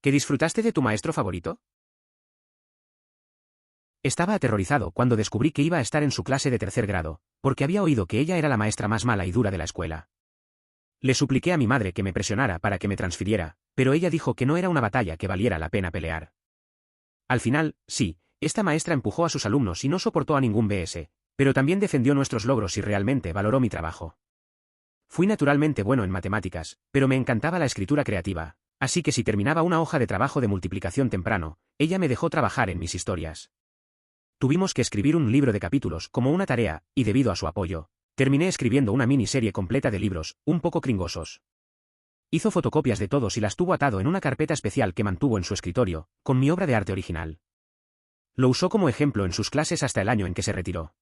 ¿Que disfrutaste de tu maestro favorito? Estaba aterrorizado cuando descubrí que iba a estar en su clase de tercer grado, porque había oído que ella era la maestra más mala y dura de la escuela. Le supliqué a mi madre que me presionara para que me transfiriera, pero ella dijo que no era una batalla que valiera la pena pelear. Al final, sí, esta maestra empujó a sus alumnos y no soportó a ningún BS, pero también defendió nuestros logros y realmente valoró mi trabajo. Fui naturalmente bueno en matemáticas, pero me encantaba la escritura creativa, así que si terminaba una hoja de trabajo de multiplicación temprano, ella me dejó trabajar en mis historias. Tuvimos que escribir un libro de capítulos como una tarea, y debido a su apoyo, terminé escribiendo una miniserie completa de libros, un poco cringosos. Hizo fotocopias de todos y las tuvo atado en una carpeta especial que mantuvo en su escritorio, con mi obra de arte original. Lo usó como ejemplo en sus clases hasta el año en que se retiró.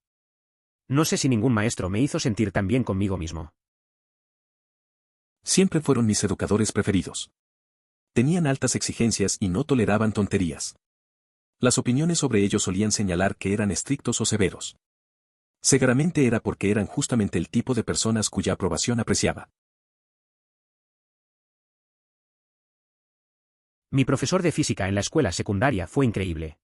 No sé si ningún maestro me hizo sentir tan bien conmigo mismo. Siempre fueron mis educadores preferidos. Tenían altas exigencias y no toleraban tonterías. Las opiniones sobre ellos solían señalar que eran estrictos o severos. Seguramente era porque eran justamente el tipo de personas cuya aprobación apreciaba. Mi profesor de física en la escuela secundaria fue increíble.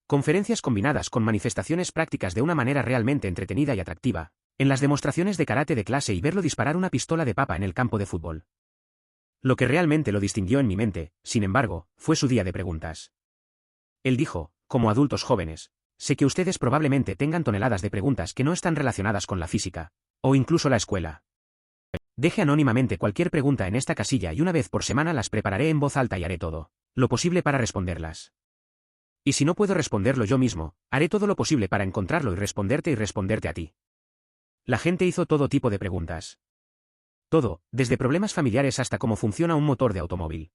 Conferencias combinadas con manifestaciones prácticas de una manera realmente entretenida y atractiva, en las demostraciones de karate de clase y verlo disparar una pistola de papa en el campo de fútbol. Lo que realmente lo distinguió en mi mente, sin embargo, fue su día de preguntas. Él dijo, como adultos jóvenes, sé que ustedes probablemente tengan toneladas de preguntas que no están relacionadas con la física, o incluso la escuela. Deje anónimamente cualquier pregunta en esta casilla y una vez por semana las prepararé en voz alta y haré todo lo posible para responderlas. Y si no puedo responderlo yo mismo, haré todo lo posible para encontrarlo y responderte a ti. La gente hizo todo tipo de preguntas. Todo, desde problemas familiares hasta cómo funciona un motor de automóvil.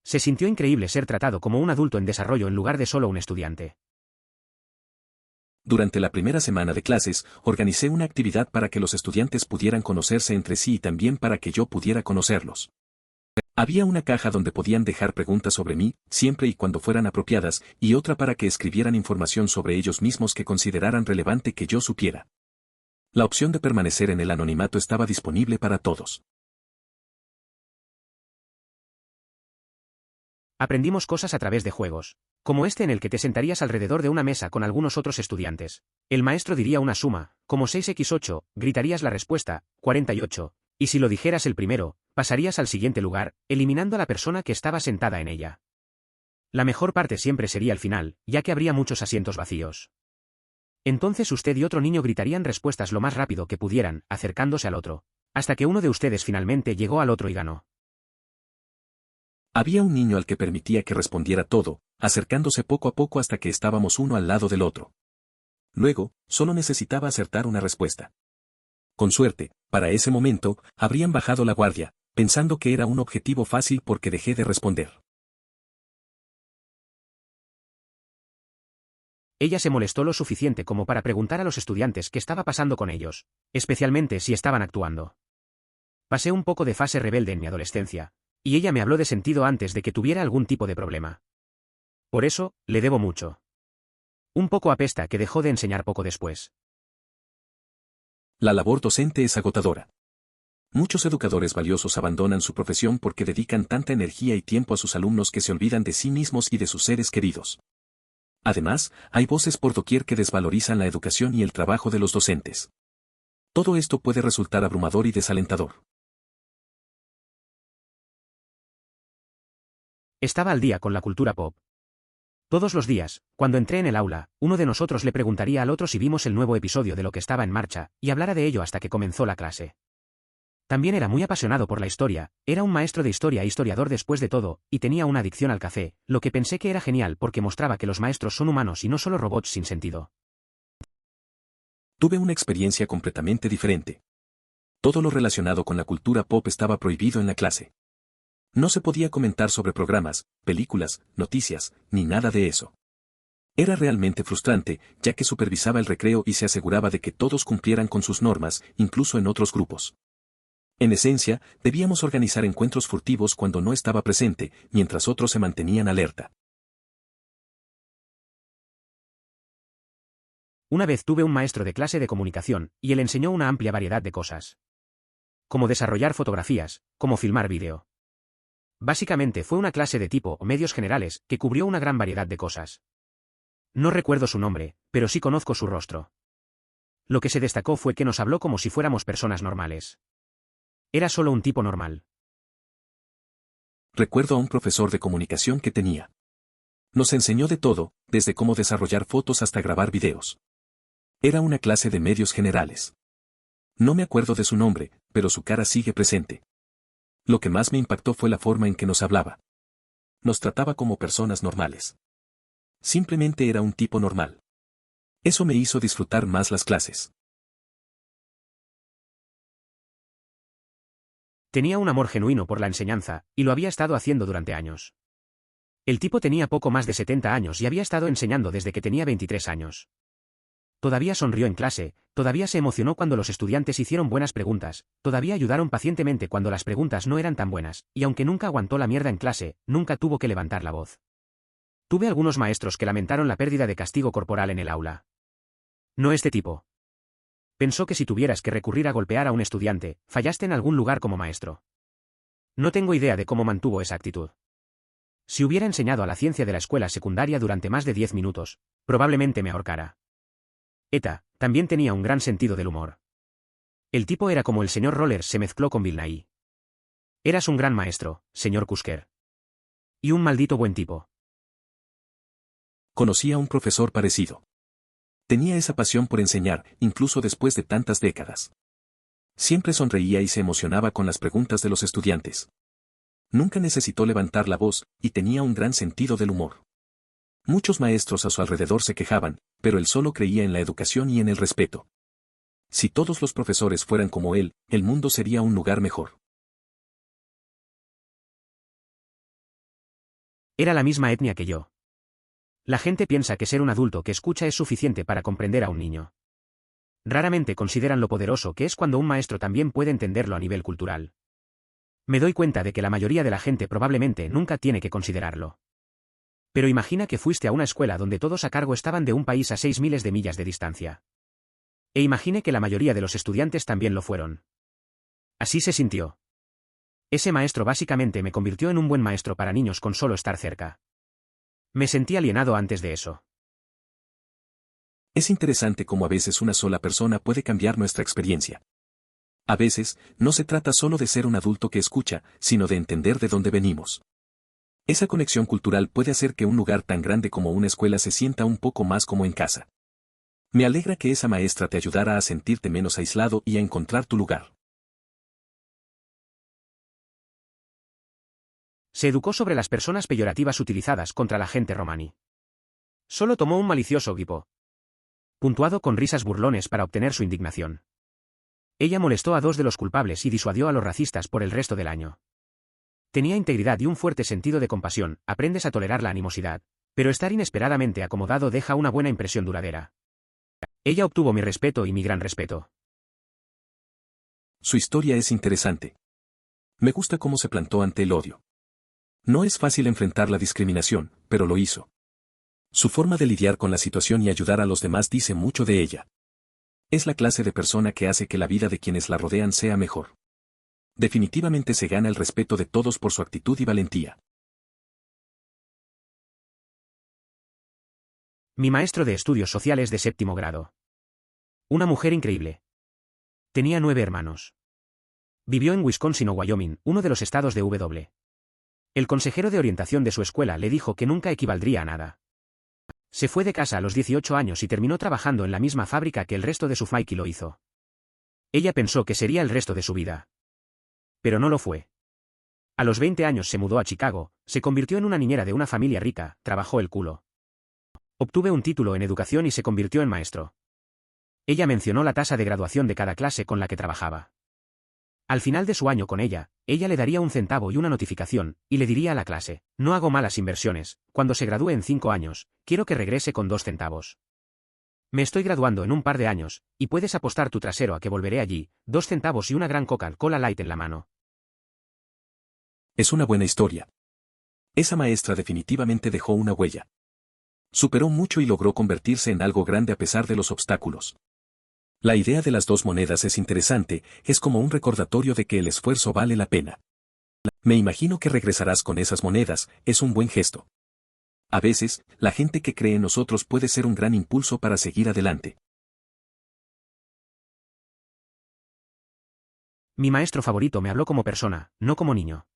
Se sintió increíble ser tratado como un adulto en desarrollo en lugar de solo un estudiante. Durante la primera semana de clases, organicé una actividad para que los estudiantes pudieran conocerse entre sí y también para que yo pudiera conocerlos. Había una caja donde podían dejar preguntas sobre mí, siempre y cuando fueran apropiadas, y otra para que escribieran información sobre ellos mismos que consideraran relevante que yo supiera. La opción de permanecer en el anonimato estaba disponible para todos. Aprendimos cosas a través de juegos, como este en el que te sentarías alrededor de una mesa con algunos otros estudiantes. El maestro diría una suma, como 6x8, gritarías la respuesta, 48, y si lo dijeras el primero, pasarías al siguiente lugar, eliminando a la persona que estaba sentada en ella. La mejor parte siempre sería el final, ya que habría muchos asientos vacíos. Entonces usted y otro niño gritarían respuestas lo más rápido que pudieran, acercándose al otro, hasta que uno de ustedes finalmente llegó al otro y ganó. Había un niño al que permitía que respondiera todo, acercándose poco a poco hasta que estábamos uno al lado del otro. Luego, solo necesitaba acertar una respuesta. Con suerte, para ese momento, habrían bajado la guardia, pensando que era un objetivo fácil porque dejé de responder. Ella se molestó lo suficiente como para preguntar a los estudiantes qué estaba pasando con ellos, especialmente si estaban actuando. Pasé un poco de fase rebelde en mi adolescencia, y ella me habló de sentido antes de que tuviera algún tipo de problema. Por eso, le debo mucho. Un poco apesta que dejó de enseñar poco después. La labor docente es agotadora. Muchos educadores valiosos abandonan su profesión porque dedican tanta energía y tiempo a sus alumnos que se olvidan de sí mismos y de sus seres queridos. Además, hay voces por doquier que desvalorizan la educación y el trabajo de los docentes. Todo esto puede resultar abrumador y desalentador. Estaba al día con la cultura pop. Todos los días, cuando entré en el aula, uno de nosotros le preguntaría al otro si vimos el nuevo episodio de lo que estaba en marcha, y hablara de ello hasta que comenzó la clase. También era muy apasionado por la historia, era un maestro de historia e historiador después de todo, y tenía una adicción al café, lo que pensé que era genial porque mostraba que los maestros son humanos y no solo robots sin sentido. Tuve una experiencia completamente diferente. Todo lo relacionado con la cultura pop estaba prohibido en la clase. No se podía comentar sobre programas, películas, noticias, ni nada de eso. Era realmente frustrante, ya que supervisaba el recreo y se aseguraba de que todos cumplieran con sus normas, incluso en otros grupos. En esencia, debíamos organizar encuentros furtivos cuando no estaba presente, mientras otros se mantenían alerta. Una vez tuve un maestro de clase de comunicación, y él enseñó una amplia variedad de cosas. Cómo desarrollar fotografías, cómo filmar vídeo. Básicamente fue una clase de tipo o medios generales que cubrió una gran variedad de cosas. No recuerdo su nombre, pero sí conozco su rostro. Lo que se destacó fue que nos habló como si fuéramos personas normales. Era solo un tipo normal. Recuerdo a un profesor de comunicación que tenía. Nos enseñó de todo, desde cómo desarrollar fotos hasta grabar videos. Era una clase de medios generales. No me acuerdo de su nombre, pero su cara sigue presente. Lo que más me impactó fue la forma en que nos hablaba. Nos trataba como personas normales. Simplemente era un tipo normal. Eso me hizo disfrutar más las clases. Tenía un amor genuino por la enseñanza, y lo había estado haciendo durante años. El tipo tenía poco más de 70 años y había estado enseñando desde que tenía 23 años. Todavía sonrió en clase, todavía se emocionó cuando los estudiantes hicieron buenas preguntas, todavía ayudaron pacientemente cuando las preguntas no eran tan buenas, y aunque nunca aguantó la mierda en clase, nunca tuvo que levantar la voz. Tuve algunos maestros que lamentaron la pérdida de castigo corporal en el aula. No este tipo. Pensó que si tuvieras que recurrir a golpear a un estudiante, fallaste en algún lugar como maestro. No tengo idea de cómo mantuvo esa actitud. Si hubiera enseñado a la ciencia de la escuela secundaria durante más de 10 minutos, probablemente me ahorcara. Eta, también tenía un gran sentido del humor. El tipo era como el señor Rollers se mezcló con Bill Nighy. Eras un gran maestro, señor Kusker. Y un maldito buen tipo. Conocí a un profesor parecido. Tenía esa pasión por enseñar, incluso después de tantas décadas. Siempre sonreía y se emocionaba con las preguntas de los estudiantes. Nunca necesitó levantar la voz, y tenía un gran sentido del humor. Muchos maestros a su alrededor se quejaban, pero él solo creía en la educación y en el respeto. Si todos los profesores fueran como él, el mundo sería un lugar mejor. Era la misma etnia que yo. La gente piensa que ser un adulto que escucha es suficiente para comprender a un niño. Raramente consideran lo poderoso que es cuando un maestro también puede entenderlo a nivel cultural. Me doy cuenta de que la mayoría de la gente probablemente nunca tiene que considerarlo. Pero imagina que fuiste a una escuela donde todos a cargo estaban de un país a 6 miles de millas de distancia. E imagine que la mayoría de los estudiantes también lo fueron. Así se sintió. Ese maestro básicamente me convirtió en un buen maestro para niños con solo estar cerca. Me sentí alienado antes de eso. Es interesante cómo a veces una sola persona puede cambiar nuestra experiencia. A veces, no se trata solo de ser un adulto que escucha, sino de entender de dónde venimos. Esa conexión cultural puede hacer que un lugar tan grande como una escuela se sienta un poco más como en casa. Me alegra que esa maestra te ayudara a sentirte menos aislado y a encontrar tu lugar. Se educó sobre las personas peyorativas utilizadas contra la gente romani. Solo tomó un malicioso guipo, puntuado con risas burlones para obtener su indignación. Ella molestó a 2 de los culpables y disuadió a los racistas por el resto del año. Tenía integridad y un fuerte sentido de compasión, aprendes a tolerar la animosidad, pero estar inesperadamente acomodado deja una buena impresión duradera. Ella obtuvo mi respeto y mi gran respeto. Su historia es interesante. Me gusta cómo se plantó ante el odio. No es fácil enfrentar la discriminación, pero lo hizo. Su forma de lidiar con la situación y ayudar a los demás dice mucho de ella. Es la clase de persona que hace que la vida de quienes la rodean sea mejor. Definitivamente se gana el respeto de todos por su actitud y valentía. Mi maestro de estudios sociales de 7º grado. Una mujer increíble. Tenía 9 hermanos. Vivió en Wisconsin o Wyoming, uno de los estados de W. El consejero de orientación de su escuela le dijo que nunca equivaldría a nada. Se fue de casa a los 18 años y terminó trabajando en la misma fábrica que el resto de su family lo hizo. Ella pensó que sería el resto de su vida. Pero no lo fue. A los 20 años se mudó a Chicago, se convirtió en una niñera de una familia rica, trabajó el culo. Obtuve un título en educación y se convirtió en maestro. Ella mencionó la tasa de graduación de cada clase con la que trabajaba. Al final de su año con ella le daría un centavo y una notificación, y le diría a la clase, no hago malas inversiones, cuando se gradúe en 5 años, quiero que regrese con 2 centavos. Me estoy graduando en un par de años, y puedes apostar tu trasero a que volveré allí, 2 centavos y una gran Coca-Cola Light en la mano. Es una buena historia. Esa maestra definitivamente dejó una huella. Superó mucho y logró convertirse en algo grande a pesar de los obstáculos. La idea de las 2 monedas es interesante, es como un recordatorio de que el esfuerzo vale la pena. Me imagino que regresarás con esas monedas, es un buen gesto. A veces, la gente que cree en nosotros puede ser un gran impulso para seguir adelante. Mi maestro favorito me habló como persona, no como niño.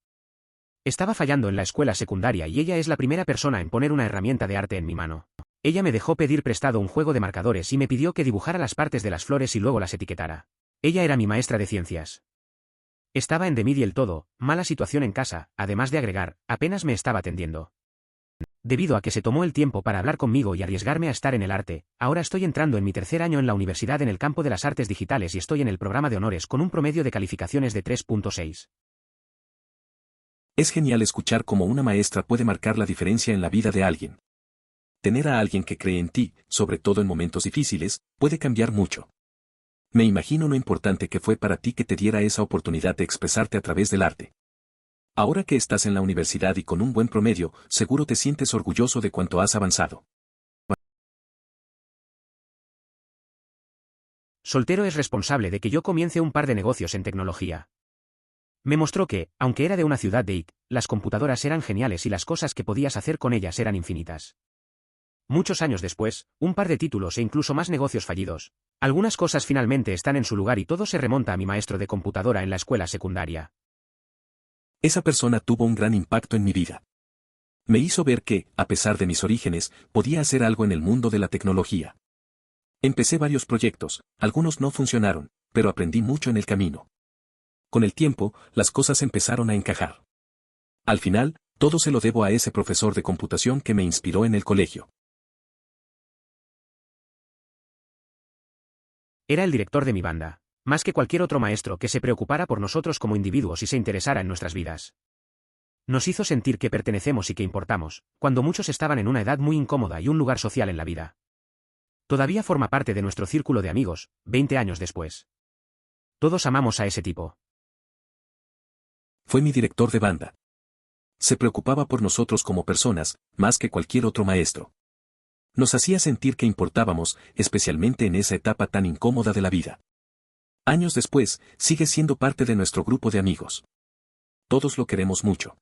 Estaba fallando en la escuela secundaria y ella es la primera persona en poner una herramienta de arte en mi mano. Ella me dejó pedir prestado un juego de marcadores y me pidió que dibujara las partes de las flores y luego las etiquetara. Ella era mi maestra de ciencias. Estaba en de el todo, mala situación en casa, además de agregar, apenas me estaba atendiendo. Debido a que se tomó el tiempo para hablar conmigo y arriesgarme a estar en el arte, ahora estoy entrando en mi tercer año en la universidad en el campo de las artes digitales y estoy en el programa de honores con un promedio de calificaciones de 3.6. Es genial escuchar cómo una maestra puede marcar la diferencia en la vida de alguien. Tener a alguien que cree en ti, sobre todo en momentos difíciles, puede cambiar mucho. Me imagino lo importante que fue para ti que te diera esa oportunidad de expresarte a través del arte. Ahora que estás en la universidad y con un buen promedio, seguro te sientes orgulloso de cuánto has avanzado. Soltero es responsable de que yo comience un par de negocios en tecnología. Me mostró que, aunque era de una ciudad de IT, las computadoras eran geniales y las cosas que podías hacer con ellas eran infinitas. Muchos años después, un par de títulos e incluso más negocios fallidos. Algunas cosas finalmente están en su lugar y todo se remonta a mi maestro de computadora en la escuela secundaria. Esa persona tuvo un gran impacto en mi vida. Me hizo ver que, a pesar de mis orígenes, podía hacer algo en el mundo de la tecnología. Empecé varios proyectos, algunos no funcionaron, pero aprendí mucho en el camino. Con el tiempo, las cosas empezaron a encajar. Al final, todo se lo debo a ese profesor de computación que me inspiró en el colegio. Era el director de mi banda, más que cualquier otro maestro que se preocupara por nosotros como individuos y se interesara en nuestras vidas. Nos hizo sentir que pertenecemos y que importamos, cuando muchos estaban en una edad muy incómoda y un lugar social en la vida. Todavía forma parte de nuestro círculo de amigos, 20 años después. Todos amamos a ese tipo. Fue mi director de banda. Se preocupaba por nosotros como personas, más que cualquier otro maestro. Nos hacía sentir que importábamos, especialmente en esa etapa tan incómoda de la vida. Años después, sigue siendo parte de nuestro grupo de amigos. Todos lo queremos mucho.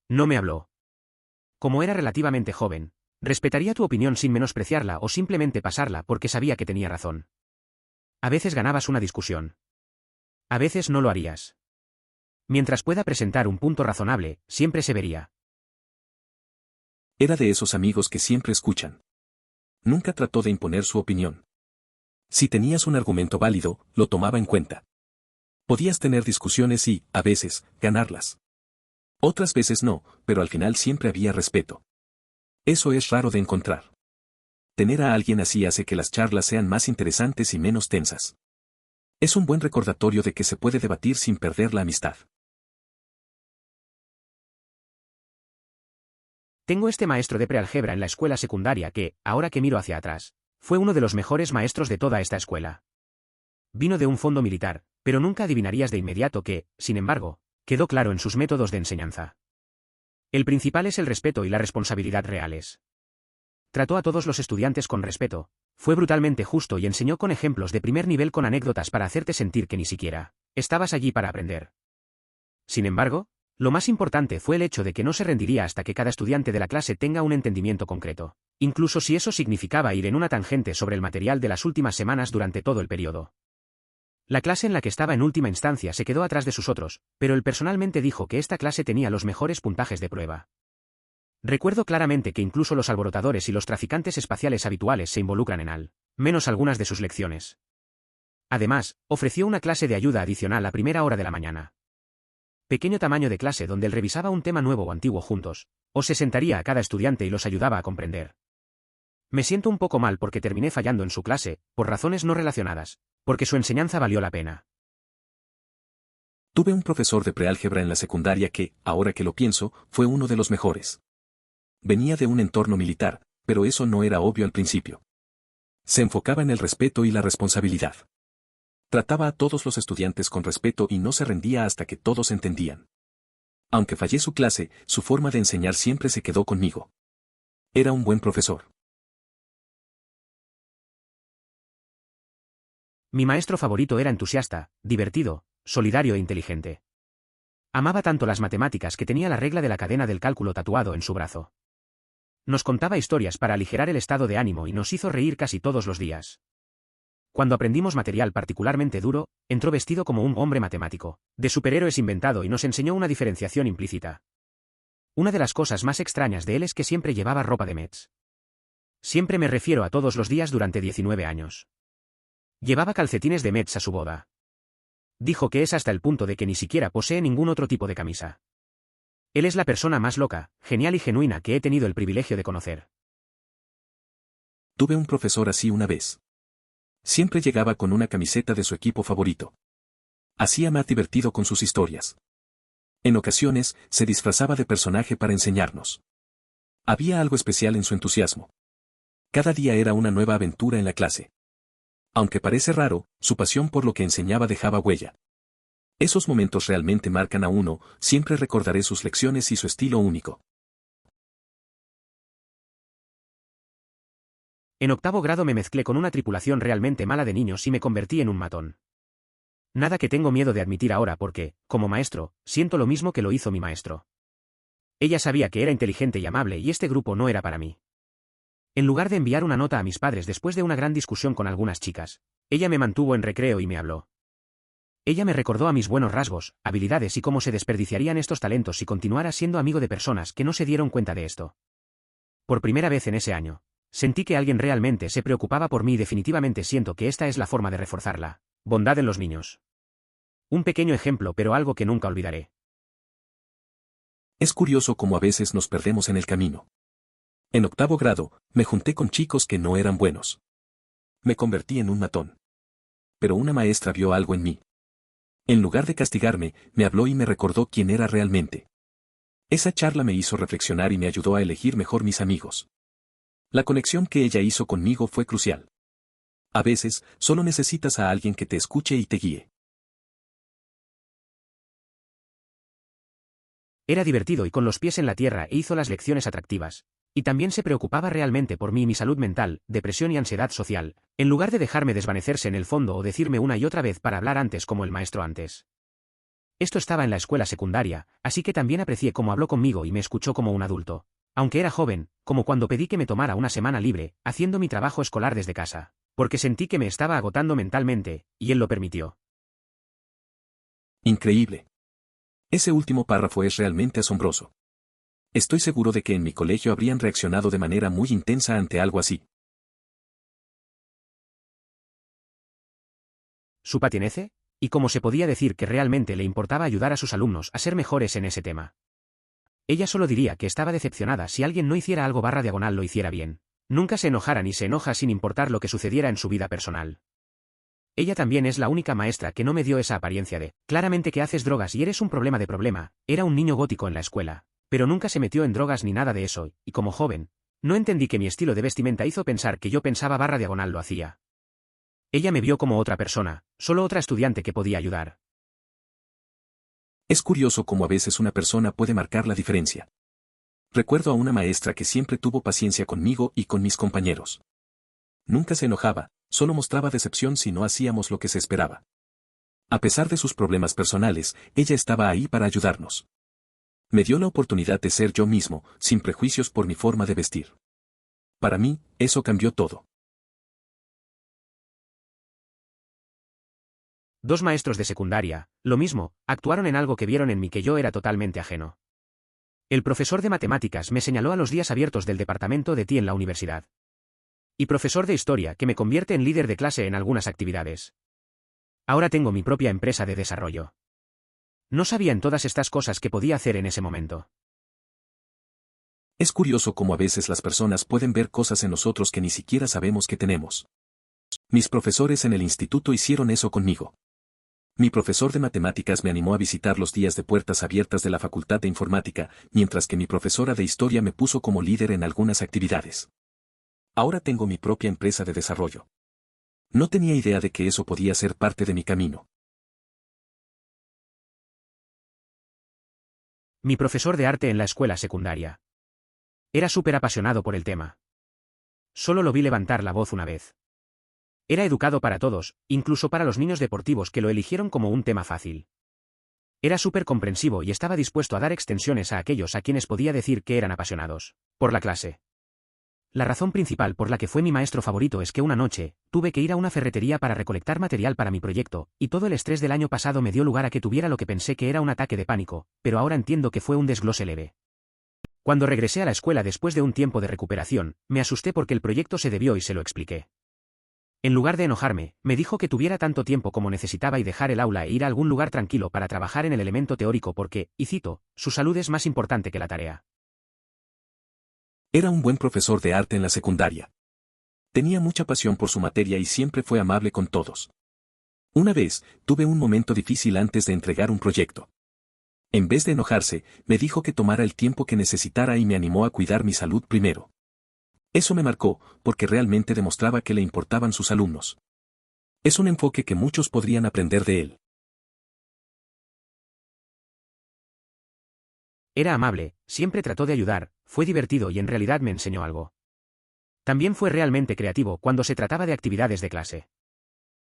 No me habló. Como era relativamente joven, respetaría tu opinión sin menospreciarla o simplemente pasarla porque sabía que tenía razón. A veces ganabas una discusión. A veces no lo harías. Mientras pueda presentar un punto razonable, siempre se vería. Era de esos amigos que siempre escuchan. Nunca trató de imponer su opinión. Si tenías un argumento válido, lo tomaba en cuenta. Podías tener discusiones y, a veces, ganarlas. Otras veces no, pero al final siempre había respeto. Eso es raro de encontrar. Tener a alguien así hace que las charlas sean más interesantes y menos tensas. Es un buen recordatorio de que se puede debatir sin perder la amistad. Tengo este maestro de preálgebra en la escuela secundaria que, ahora que miro hacia atrás, fue uno de los mejores maestros de toda esta escuela. Vino de un fondo militar, pero nunca adivinarías de inmediato que, sin embargo, quedó claro en sus métodos de enseñanza. El principal es el respeto y la responsabilidad reales. Trató a todos los estudiantes con respeto, fue brutalmente justo y enseñó con ejemplos de primer nivel con anécdotas para hacerte sentir que ni siquiera estabas allí para aprender. Sin embargo, lo más importante fue el hecho de que no se rendiría hasta que cada estudiante de la clase tenga un entendimiento concreto, incluso si eso significaba ir en una tangente sobre el material de las últimas semanas durante todo el periodo. La clase en la que estaba en última instancia se quedó atrás de sus otros, pero él personalmente dijo que esta clase tenía los mejores puntajes de prueba. Recuerdo claramente que incluso los alborotadores y los traficantes espaciales habituales se involucran en al menos algunas de sus lecciones. Además, ofreció una clase de ayuda adicional a primera hora de la mañana. Pequeño tamaño de clase donde él revisaba un tema nuevo o antiguo juntos, o se sentaría a cada estudiante y los ayudaba a comprender. Me siento un poco mal porque terminé fallando en su clase, por razones no relacionadas, porque su enseñanza valió la pena. Tuve un profesor de preálgebra en la secundaria que, ahora que lo pienso, fue uno de los mejores. Venía de un entorno militar, pero eso no era obvio al principio. Se enfocaba en el respeto y la responsabilidad. Trataba a todos los estudiantes con respeto y no se rendía hasta que todos entendían. Aunque fallé su clase, su forma de enseñar siempre se quedó conmigo. Era un buen profesor. Mi maestro favorito era entusiasta, divertido, solidario e inteligente. Amaba tanto las matemáticas que tenía la regla de la cadena del cálculo tatuado en su brazo. Nos contaba historias para aligerar el estado de ánimo y nos hizo reír casi todos los días. Cuando aprendimos material particularmente duro, entró vestido como un hombre matemático, de superhéroes inventado y nos enseñó una diferenciación implícita. Una de las cosas más extrañas de él es que siempre llevaba ropa de Mets. Siempre me refiero a todos los días durante 19 años. Llevaba calcetines de Mets a su boda. Dijo que es hasta el punto de que ni siquiera posee ningún otro tipo de camisa. Él es la persona más loca, genial y genuina que he tenido el privilegio de conocer. Tuve un profesor así una vez. Siempre llegaba con una camiseta de su equipo favorito. Hacía más divertido con sus historias. En ocasiones, se disfrazaba de personaje para enseñarnos. Había algo especial en su entusiasmo. Cada día era una nueva aventura en la clase. Aunque parece raro, su pasión por lo que enseñaba dejaba huella. Esos momentos realmente marcan a uno, siempre recordaré sus lecciones y su estilo único. En octavo grado me mezclé con una tripulación realmente mala de niños y me convertí en un matón. Nada que tengo miedo de admitir ahora porque, como maestro, siento lo mismo que lo hizo mi maestro. Ella sabía que era inteligente y amable y este grupo no era para mí. En lugar de enviar una nota a mis padres después de una gran discusión con algunas chicas, ella me mantuvo en recreo y me habló. Ella me recordó a mis buenos rasgos, habilidades y cómo se desperdiciarían estos talentos si continuara siendo amigo de personas que no se dieron cuenta de esto. Por primera vez en ese año, sentí que alguien realmente se preocupaba por mí y definitivamente siento que esta es la forma de reforzarla. Bondad en los niños. Un pequeño ejemplo pero algo que nunca olvidaré. Es curioso cómo a veces nos perdemos en el camino. En octavo grado, me junté con chicos que no eran buenos. Me convertí en un matón. Pero una maestra vio algo en mí. En lugar de castigarme, me habló y me recordó quién era realmente. Esa charla me hizo reflexionar y me ayudó a elegir mejor mis amigos. La conexión que ella hizo conmigo fue crucial. A veces, solo necesitas a alguien que te escuche y te guíe. Era divertido y con los pies en la tierra e hizo las lecciones atractivas. Y también se preocupaba realmente por mí y mi salud mental, depresión y ansiedad social, en lugar de dejarme desvanecerse en el fondo o decirme una y otra vez para hablar antes como el maestro antes. Esto estaba en la escuela secundaria, así que también aprecié cómo habló conmigo y me escuchó como un adulto. Aunque era joven, como cuando pedí que me tomara una semana libre, haciendo mi trabajo escolar desde casa, porque sentí que me estaba agotando mentalmente, y él lo permitió. Increíble. Ese último párrafo es realmente asombroso. Estoy seguro de que en mi colegio habrían reaccionado de manera muy intensa ante algo así. ¿Su patinece? ¿Y cómo se podía decir que realmente le importaba ayudar a sus alumnos a ser mejores en ese tema? Ella solo diría que estaba decepcionada si alguien no hiciera algo / lo hiciera bien. Nunca se enojara ni se enoja sin importar lo que sucediera en su vida personal. Ella también es la única maestra que no me dio esa apariencia de, claramente que haces drogas y eres un problema de problema, era un niño gótico en la escuela. Pero nunca se metió en drogas ni nada de eso, y como joven, no entendí que mi estilo de vestimenta hizo pensar que yo pensaba / lo hacía. Ella me vio como otra persona, solo otra estudiante que podía ayudar. Es curioso cómo a veces una persona puede marcar la diferencia. Recuerdo a una maestra que siempre tuvo paciencia conmigo y con mis compañeros. Nunca se enojaba, solo mostraba decepción si no hacíamos lo que se esperaba. A pesar de sus problemas personales, ella estaba ahí para ayudarnos. Me dio la oportunidad de ser yo mismo, sin prejuicios por mi forma de vestir. Para mí, eso cambió todo. Dos maestros de secundaria, lo mismo, actuaron en algo que vieron en mí que yo era totalmente ajeno. El profesor de matemáticas me señaló a los días abiertos del departamento de TI en la universidad. Y profesor de historia que me convierte en líder de clase en algunas actividades. Ahora tengo mi propia empresa de desarrollo. No sabía en todas estas cosas que podía hacer en ese momento. Es curioso cómo a veces las personas pueden ver cosas en nosotros que ni siquiera sabemos que tenemos. Mis profesores en el instituto hicieron eso conmigo. Mi profesor de matemáticas me animó a visitar los días de puertas abiertas de la Facultad de Informática, mientras que mi profesora de historia me puso como líder en algunas actividades. Ahora tengo mi propia empresa de desarrollo. No tenía idea de que eso podía ser parte de mi camino. Mi profesor de arte en la escuela secundaria. Era súper apasionado por el tema. Solo lo vi levantar la voz una vez. Era educado para todos, incluso para los niños deportivos que lo eligieron como un tema fácil. Era súper comprensivo y estaba dispuesto a dar extensiones a aquellos a quienes podía decir que eran apasionados por la clase. La razón principal por la que fue mi maestro favorito es que una noche, tuve que ir a una ferretería para recolectar material para mi proyecto, y todo el estrés del año pasado me dio lugar a que tuviera lo que pensé que era un ataque de pánico, pero ahora entiendo que fue un desglose leve. Cuando regresé a la escuela después de un tiempo de recuperación, me asusté porque el proyecto se debió y se lo expliqué. En lugar de enojarme, me dijo que tuviera tanto tiempo como necesitaba y dejar el aula e ir a algún lugar tranquilo para trabajar en el elemento teórico porque, y cito, su salud es más importante que la tarea. Era un buen profesor de arte en la secundaria. Tenía mucha pasión por su materia y siempre fue amable con todos. Una vez, tuve un momento difícil antes de entregar un proyecto. En vez de enojarse, me dijo que tomara el tiempo que necesitara y me animó a cuidar mi salud primero. Eso me marcó, porque realmente demostraba que le importaban sus alumnos. Es un enfoque que muchos podrían aprender de él. Era amable, siempre trató de ayudar, fue divertido y en realidad me enseñó algo. También fue realmente creativo cuando se trataba de actividades de clase.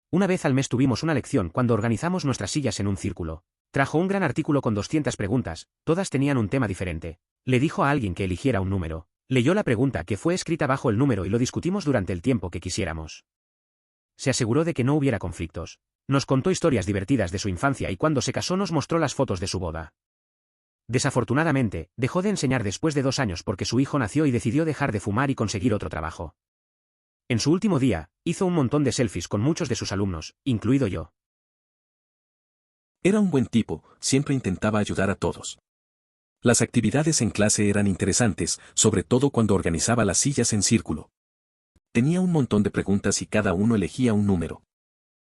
Una vez al mes tuvimos una lección cuando organizamos nuestras sillas en un círculo. Trajo un gran artículo con 200 preguntas, todas tenían un tema diferente. Le dijo a alguien que eligiera un número. Leyó la pregunta que fue escrita bajo el número y lo discutimos durante el tiempo que quisiéramos. Se aseguró de que no hubiera conflictos. Nos contó historias divertidas de su infancia y cuando se casó nos mostró las fotos de su boda. Desafortunadamente, dejó de enseñar después de 2 años porque su hijo nació y decidió dejar de fumar y conseguir otro trabajo. En su último día, hizo un montón de selfies con muchos de sus alumnos, incluido yo. Era un buen tipo, siempre intentaba ayudar a todos. Las actividades en clase eran interesantes, sobre todo cuando organizaba las sillas en círculo. Tenía un montón de preguntas y cada uno elegía un número.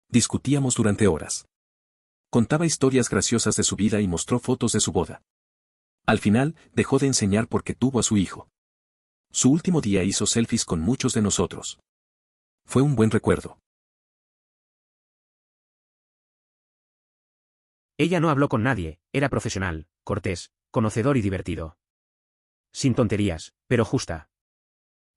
Discutíamos durante horas. Contaba historias graciosas de su vida y mostró fotos de su boda. Al final, dejó de enseñar porque tuvo a su hijo. Su último día hizo selfies con muchos de nosotros. Fue un buen recuerdo. Ella no habló con nadie, era profesional, cortés, conocedor y divertido. Sin tonterías, pero justa.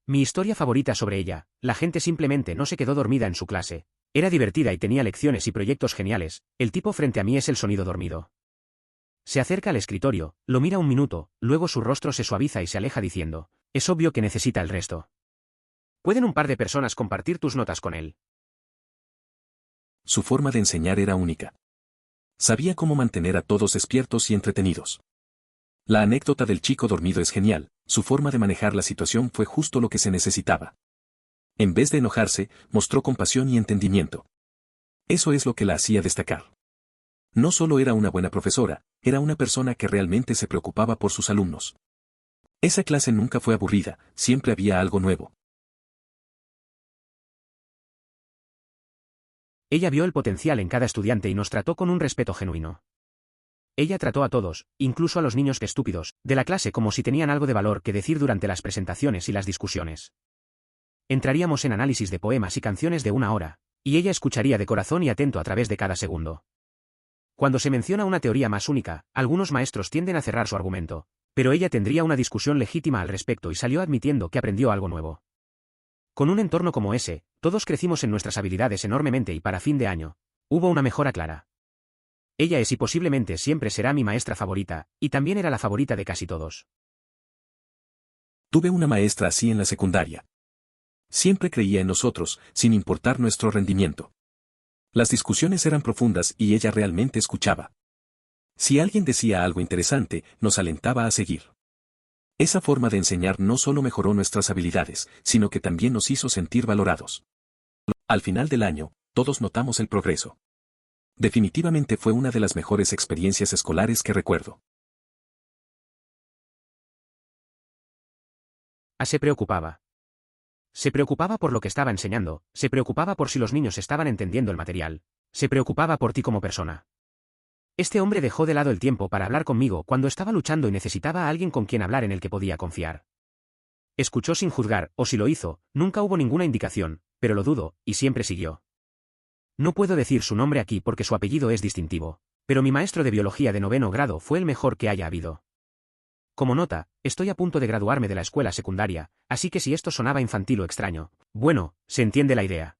Mi historia favorita sobre ella, la gente simplemente no se quedó dormida en su clase. Era divertida y tenía lecciones y proyectos geniales, el tipo frente a mí es el sonido dormido. Se acerca al escritorio, lo mira un minuto, luego su rostro se suaviza y se aleja diciendo, es obvio que necesita el resto. ¿Pueden un par de personas compartir tus notas con él? Su forma de enseñar era única. Sabía cómo mantener a todos despiertos y entretenidos. La anécdota del chico dormido es genial, su forma de manejar la situación fue justo lo que se necesitaba. En vez de enojarse, mostró compasión y entendimiento. Eso es lo que la hacía destacar. No solo era una buena profesora, era una persona que realmente se preocupaba por sus alumnos. Esa clase nunca fue aburrida, siempre había algo nuevo. Ella vio el potencial en cada estudiante y nos trató con un respeto genuino. Ella trató a todos, incluso a los niños estúpidos, de la clase como si tenían algo de valor que decir durante las presentaciones y las discusiones. Entraríamos en análisis de poemas y canciones de 1 hora, y ella escucharía de corazón y atento a través de cada segundo. Cuando se menciona una teoría más única, algunos maestros tienden a cerrar su argumento, pero ella tendría una discusión legítima al respecto y salió admitiendo que aprendió algo nuevo. Con un entorno como ese, todos crecimos en nuestras habilidades enormemente y para fin de año, hubo una mejora clara. Ella es y posiblemente siempre será mi maestra favorita, y también era la favorita de casi todos. Tuve una maestra así en la secundaria. Siempre creía en nosotros, sin importar nuestro rendimiento. Las discusiones eran profundas y ella realmente escuchaba. Si alguien decía algo interesante, nos alentaba a seguir. Esa forma de enseñar no solo mejoró nuestras habilidades, sino que también nos hizo sentir valorados. Al final del año, todos notamos el progreso. Definitivamente fue una de las mejores experiencias escolares que recuerdo. Se preocupaba. Se preocupaba por lo que estaba enseñando, se preocupaba por si los niños estaban entendiendo el material, se preocupaba por ti como persona. Este hombre dejó de lado el tiempo para hablar conmigo cuando estaba luchando y necesitaba a alguien con quien hablar en el que podía confiar. Escuchó sin juzgar, o si lo hizo, nunca hubo ninguna indicación, pero lo dudo, y siempre siguió. No puedo decir su nombre aquí porque su apellido es distintivo, pero mi maestro de biología de 9º grado fue el mejor que haya habido. Como nota, estoy a punto de graduarme de la escuela secundaria, así que si esto sonaba infantil o extraño, bueno, se entiende la idea.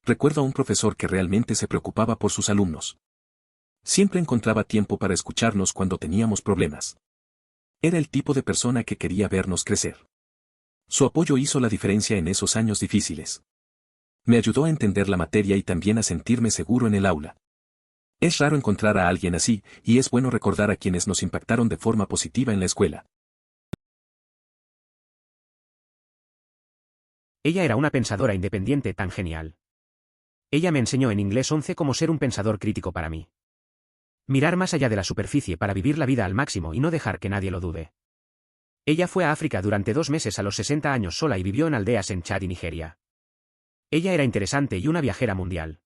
Recuerdo a un profesor que realmente se preocupaba por sus alumnos. Siempre encontraba tiempo para escucharnos cuando teníamos problemas. Era el tipo de persona que quería vernos crecer. Su apoyo hizo la diferencia en esos años difíciles. Me ayudó a entender la materia y también a sentirme seguro en el aula. Es raro encontrar a alguien así, y es bueno recordar a quienes nos impactaron de forma positiva en la escuela. Ella era una pensadora independiente tan genial. Ella me enseñó en Inglés 11 cómo ser un pensador crítico para mí. Mirar más allá de la superficie para vivir la vida al máximo y no dejar que nadie lo dude. Ella fue a África durante 2 meses a los 60 años sola y vivió en aldeas en Chad y Nigeria. Ella era interesante y una viajera mundial.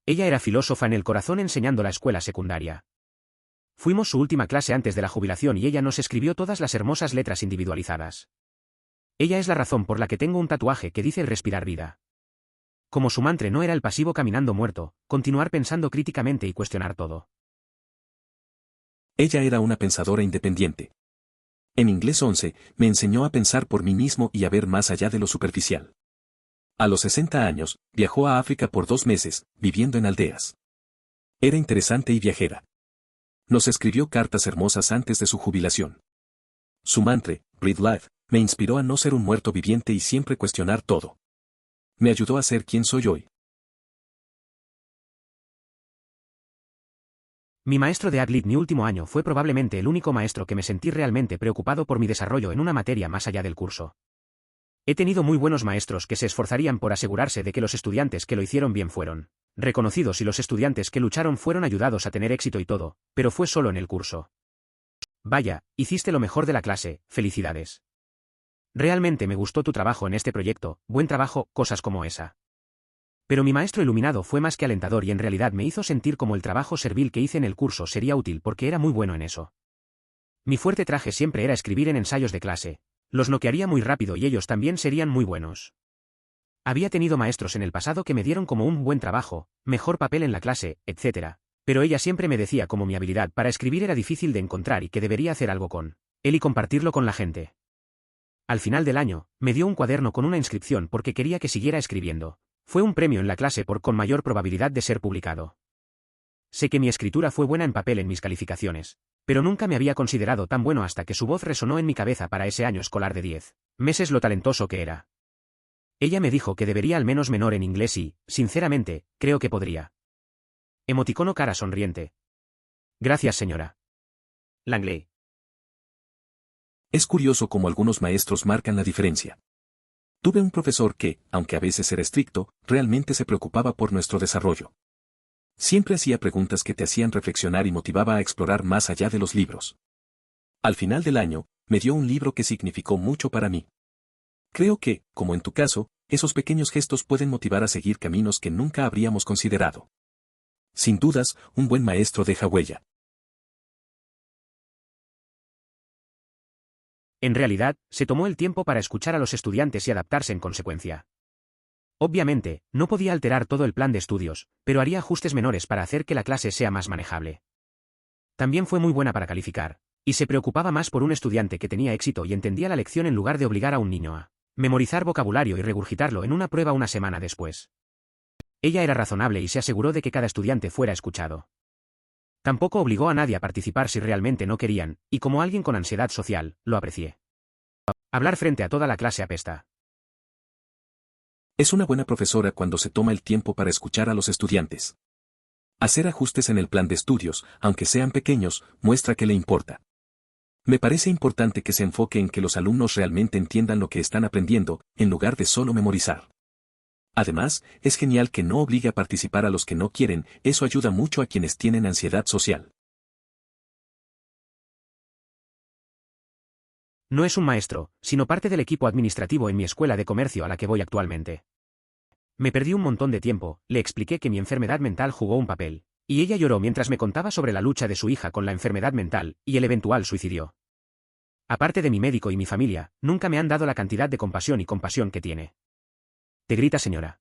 Ella era filósofa en el corazón enseñando la escuela secundaria. Fuimos su última clase antes de la jubilación y ella nos escribió todas las hermosas letras individualizadas. Ella es la razón por la que tengo un tatuaje que dice el respirar vida. Como su mantra no era el pasivo caminando muerto, continuar pensando críticamente y cuestionar todo. Ella era una pensadora independiente. En Inglés 11, me enseñó a pensar por mí mismo y a ver más allá de lo superficial. A los 60 años, viajó a África por 2 meses, viviendo en aldeas. Era interesante y viajera. Nos escribió cartas hermosas antes de su jubilación. Su mantra, Breathe Life, me inspiró a no ser un muerto viviente y siempre cuestionar todo. Me ayudó a ser quien soy hoy. Mi maestro de Adlit mi último año fue probablemente el único maestro que me sentí realmente preocupado por mi desarrollo en una materia más allá del curso. He tenido muy buenos maestros que se esforzarían por asegurarse de que los estudiantes que lo hicieron bien fueron reconocidos y los estudiantes que lucharon fueron ayudados a tener éxito y todo, pero fue solo en el curso. Vaya, hiciste lo mejor de la clase, felicidades. Realmente me gustó tu trabajo en este proyecto, buen trabajo, cosas como esa. Pero mi maestro iluminado fue más que alentador y en realidad me hizo sentir como el trabajo servil que hice en el curso sería útil porque era muy bueno en eso. Mi fuerte traje siempre era escribir en ensayos de clase. Los noquearía muy rápido y ellos también serían muy buenos. Había tenido maestros en el pasado que me dieron como un buen trabajo, mejor papel en la clase, etc. Pero ella siempre me decía como mi habilidad para escribir era difícil de encontrar y que debería hacer algo con él y compartirlo con la gente. Al final del año, me dio un cuaderno con una inscripción porque quería que siguiera escribiendo. Fue un premio en la clase por con mayor probabilidad de ser publicado. Sé que mi escritura fue buena en papel en mis calificaciones, pero nunca me había considerado tan bueno hasta que su voz resonó en mi cabeza para ese año escolar de 10 meses lo talentoso que era. Ella me dijo que debería al menos menor en inglés y, sinceramente, creo que podría. Emoticono cara sonriente. Gracias señora Langley. Es curioso cómo algunos maestros marcan la diferencia. Tuve un profesor que, aunque a veces era estricto, realmente se preocupaba por nuestro desarrollo. Siempre hacía preguntas que te hacían reflexionar y motivaba a explorar más allá de los libros. Al final del año, me dio un libro que significó mucho para mí. Creo que, como en tu caso, esos pequeños gestos pueden motivar a seguir caminos que nunca habríamos considerado. Sin dudas, un buen maestro deja huella. En realidad, se tomó el tiempo para escuchar a los estudiantes y adaptarse en consecuencia. Obviamente, no podía alterar todo el plan de estudios, pero haría ajustes menores para hacer que la clase sea más manejable. También fue muy buena para calificar, y se preocupaba más por un estudiante que tenía éxito y entendía la lección en lugar de obligar a un niño a memorizar vocabulario y regurgitarlo en una prueba una semana después. Ella era razonable y se aseguró de que cada estudiante fuera escuchado. Tampoco obligó a nadie a participar si realmente no querían, y como alguien con ansiedad social, lo aprecié. Hablar frente a toda la clase apesta. Es una buena profesora cuando se toma el tiempo para escuchar a los estudiantes. Hacer ajustes en el plan de estudios, aunque sean pequeños, muestra que le importa. Me parece importante que se enfoque en que los alumnos realmente entiendan lo que están aprendiendo, en lugar de solo memorizar. Además, es genial que no obligue a participar a los que no quieren, eso ayuda mucho a quienes tienen ansiedad social. No es un maestro, sino parte del equipo administrativo en mi escuela de comercio a la que voy actualmente. Me perdí un montón de tiempo, le expliqué que mi enfermedad mental jugó un papel, y ella lloró mientras me contaba sobre la lucha de su hija con la enfermedad mental y el eventual suicidio. Aparte de mi médico y mi familia, nunca me han dado la cantidad de compasión y compasión que tiene. Te grita señora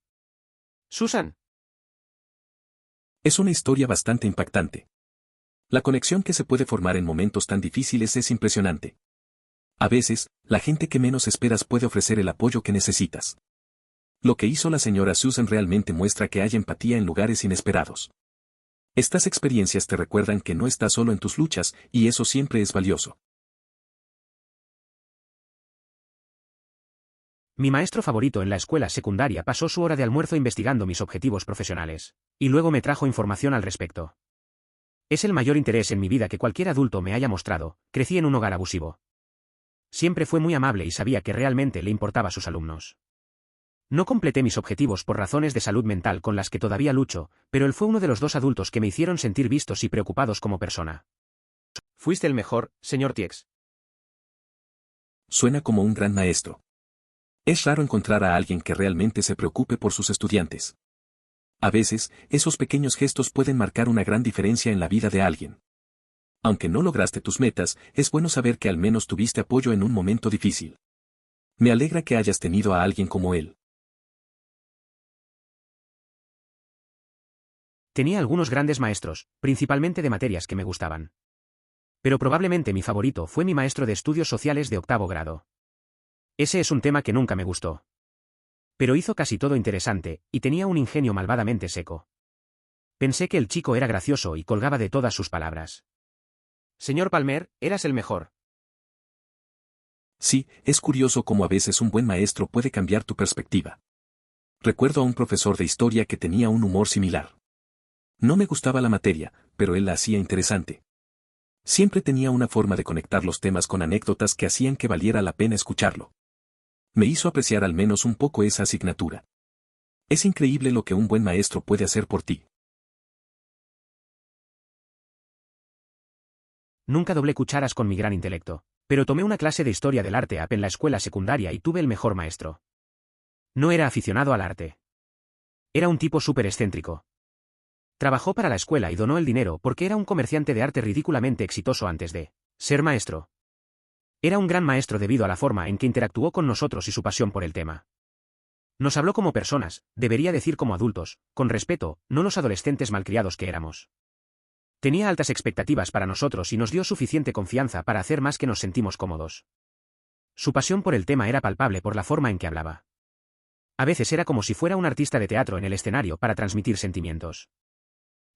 Susan. Es una historia bastante impactante. La conexión que se puede formar en momentos tan difíciles es impresionante. A veces, la gente que menos esperas puede ofrecer el apoyo que necesitas. Lo que hizo la señora Susan realmente muestra que hay empatía en lugares inesperados. Estas experiencias te recuerdan que no estás solo en tus luchas, y eso siempre es valioso. Mi maestro favorito en la escuela secundaria pasó su hora de almuerzo investigando mis objetivos profesionales, y luego me trajo información al respecto. Es el mayor interés en mi vida que cualquier adulto me haya mostrado. Crecí en un hogar abusivo. Siempre fue muy amable y sabía que realmente le importaba a sus alumnos. No completé mis objetivos por razones de salud mental con las que todavía lucho, pero él fue uno de los 2 adultos que me hicieron sentir vistos y preocupados como persona. Fuiste el mejor, señor Tiex. Suena como un gran maestro. Es raro encontrar a alguien que realmente se preocupe por sus estudiantes. A veces, esos pequeños gestos pueden marcar una gran diferencia en la vida de alguien. Aunque no lograste tus metas, es bueno saber que al menos tuviste apoyo en un momento difícil. Me alegra que hayas tenido a alguien como él. Tenía algunos grandes maestros, principalmente de materias que me gustaban. Pero probablemente mi favorito fue mi maestro de estudios sociales de 8º grado. Ese es un tema que nunca me gustó. Pero hizo casi todo interesante, y tenía un ingenio malvadamente seco. Pensé que el chico era gracioso y colgaba de todas sus palabras. Señor Palmer, eras el mejor. Sí, es curioso cómo a veces un buen maestro puede cambiar tu perspectiva. Recuerdo a un profesor de historia que tenía un humor similar. No me gustaba la materia, pero él la hacía interesante. Siempre tenía una forma de conectar los temas con anécdotas que hacían que valiera la pena escucharlo. Me hizo apreciar al menos un poco esa asignatura. Es increíble lo que un buen maestro puede hacer por ti. Nunca doblé cucharas con mi gran intelecto, pero tomé una clase de historia del arte en la escuela secundaria y tuve el mejor maestro. No era aficionado al arte. Era un tipo súper excéntrico. Trabajó para la escuela y donó el dinero porque era un comerciante de arte ridículamente exitoso antes de ser maestro. Era un gran maestro debido a la forma en que interactuó con nosotros y su pasión por el tema. Nos habló como personas, debería decir como adultos, con respeto, no los adolescentes malcriados que éramos. Tenía altas expectativas para nosotros y nos dio suficiente confianza para hacer más que nos sentimos cómodos. Su pasión por el tema era palpable por la forma en que hablaba. A veces era como si fuera un artista de teatro en el escenario para transmitir sentimientos.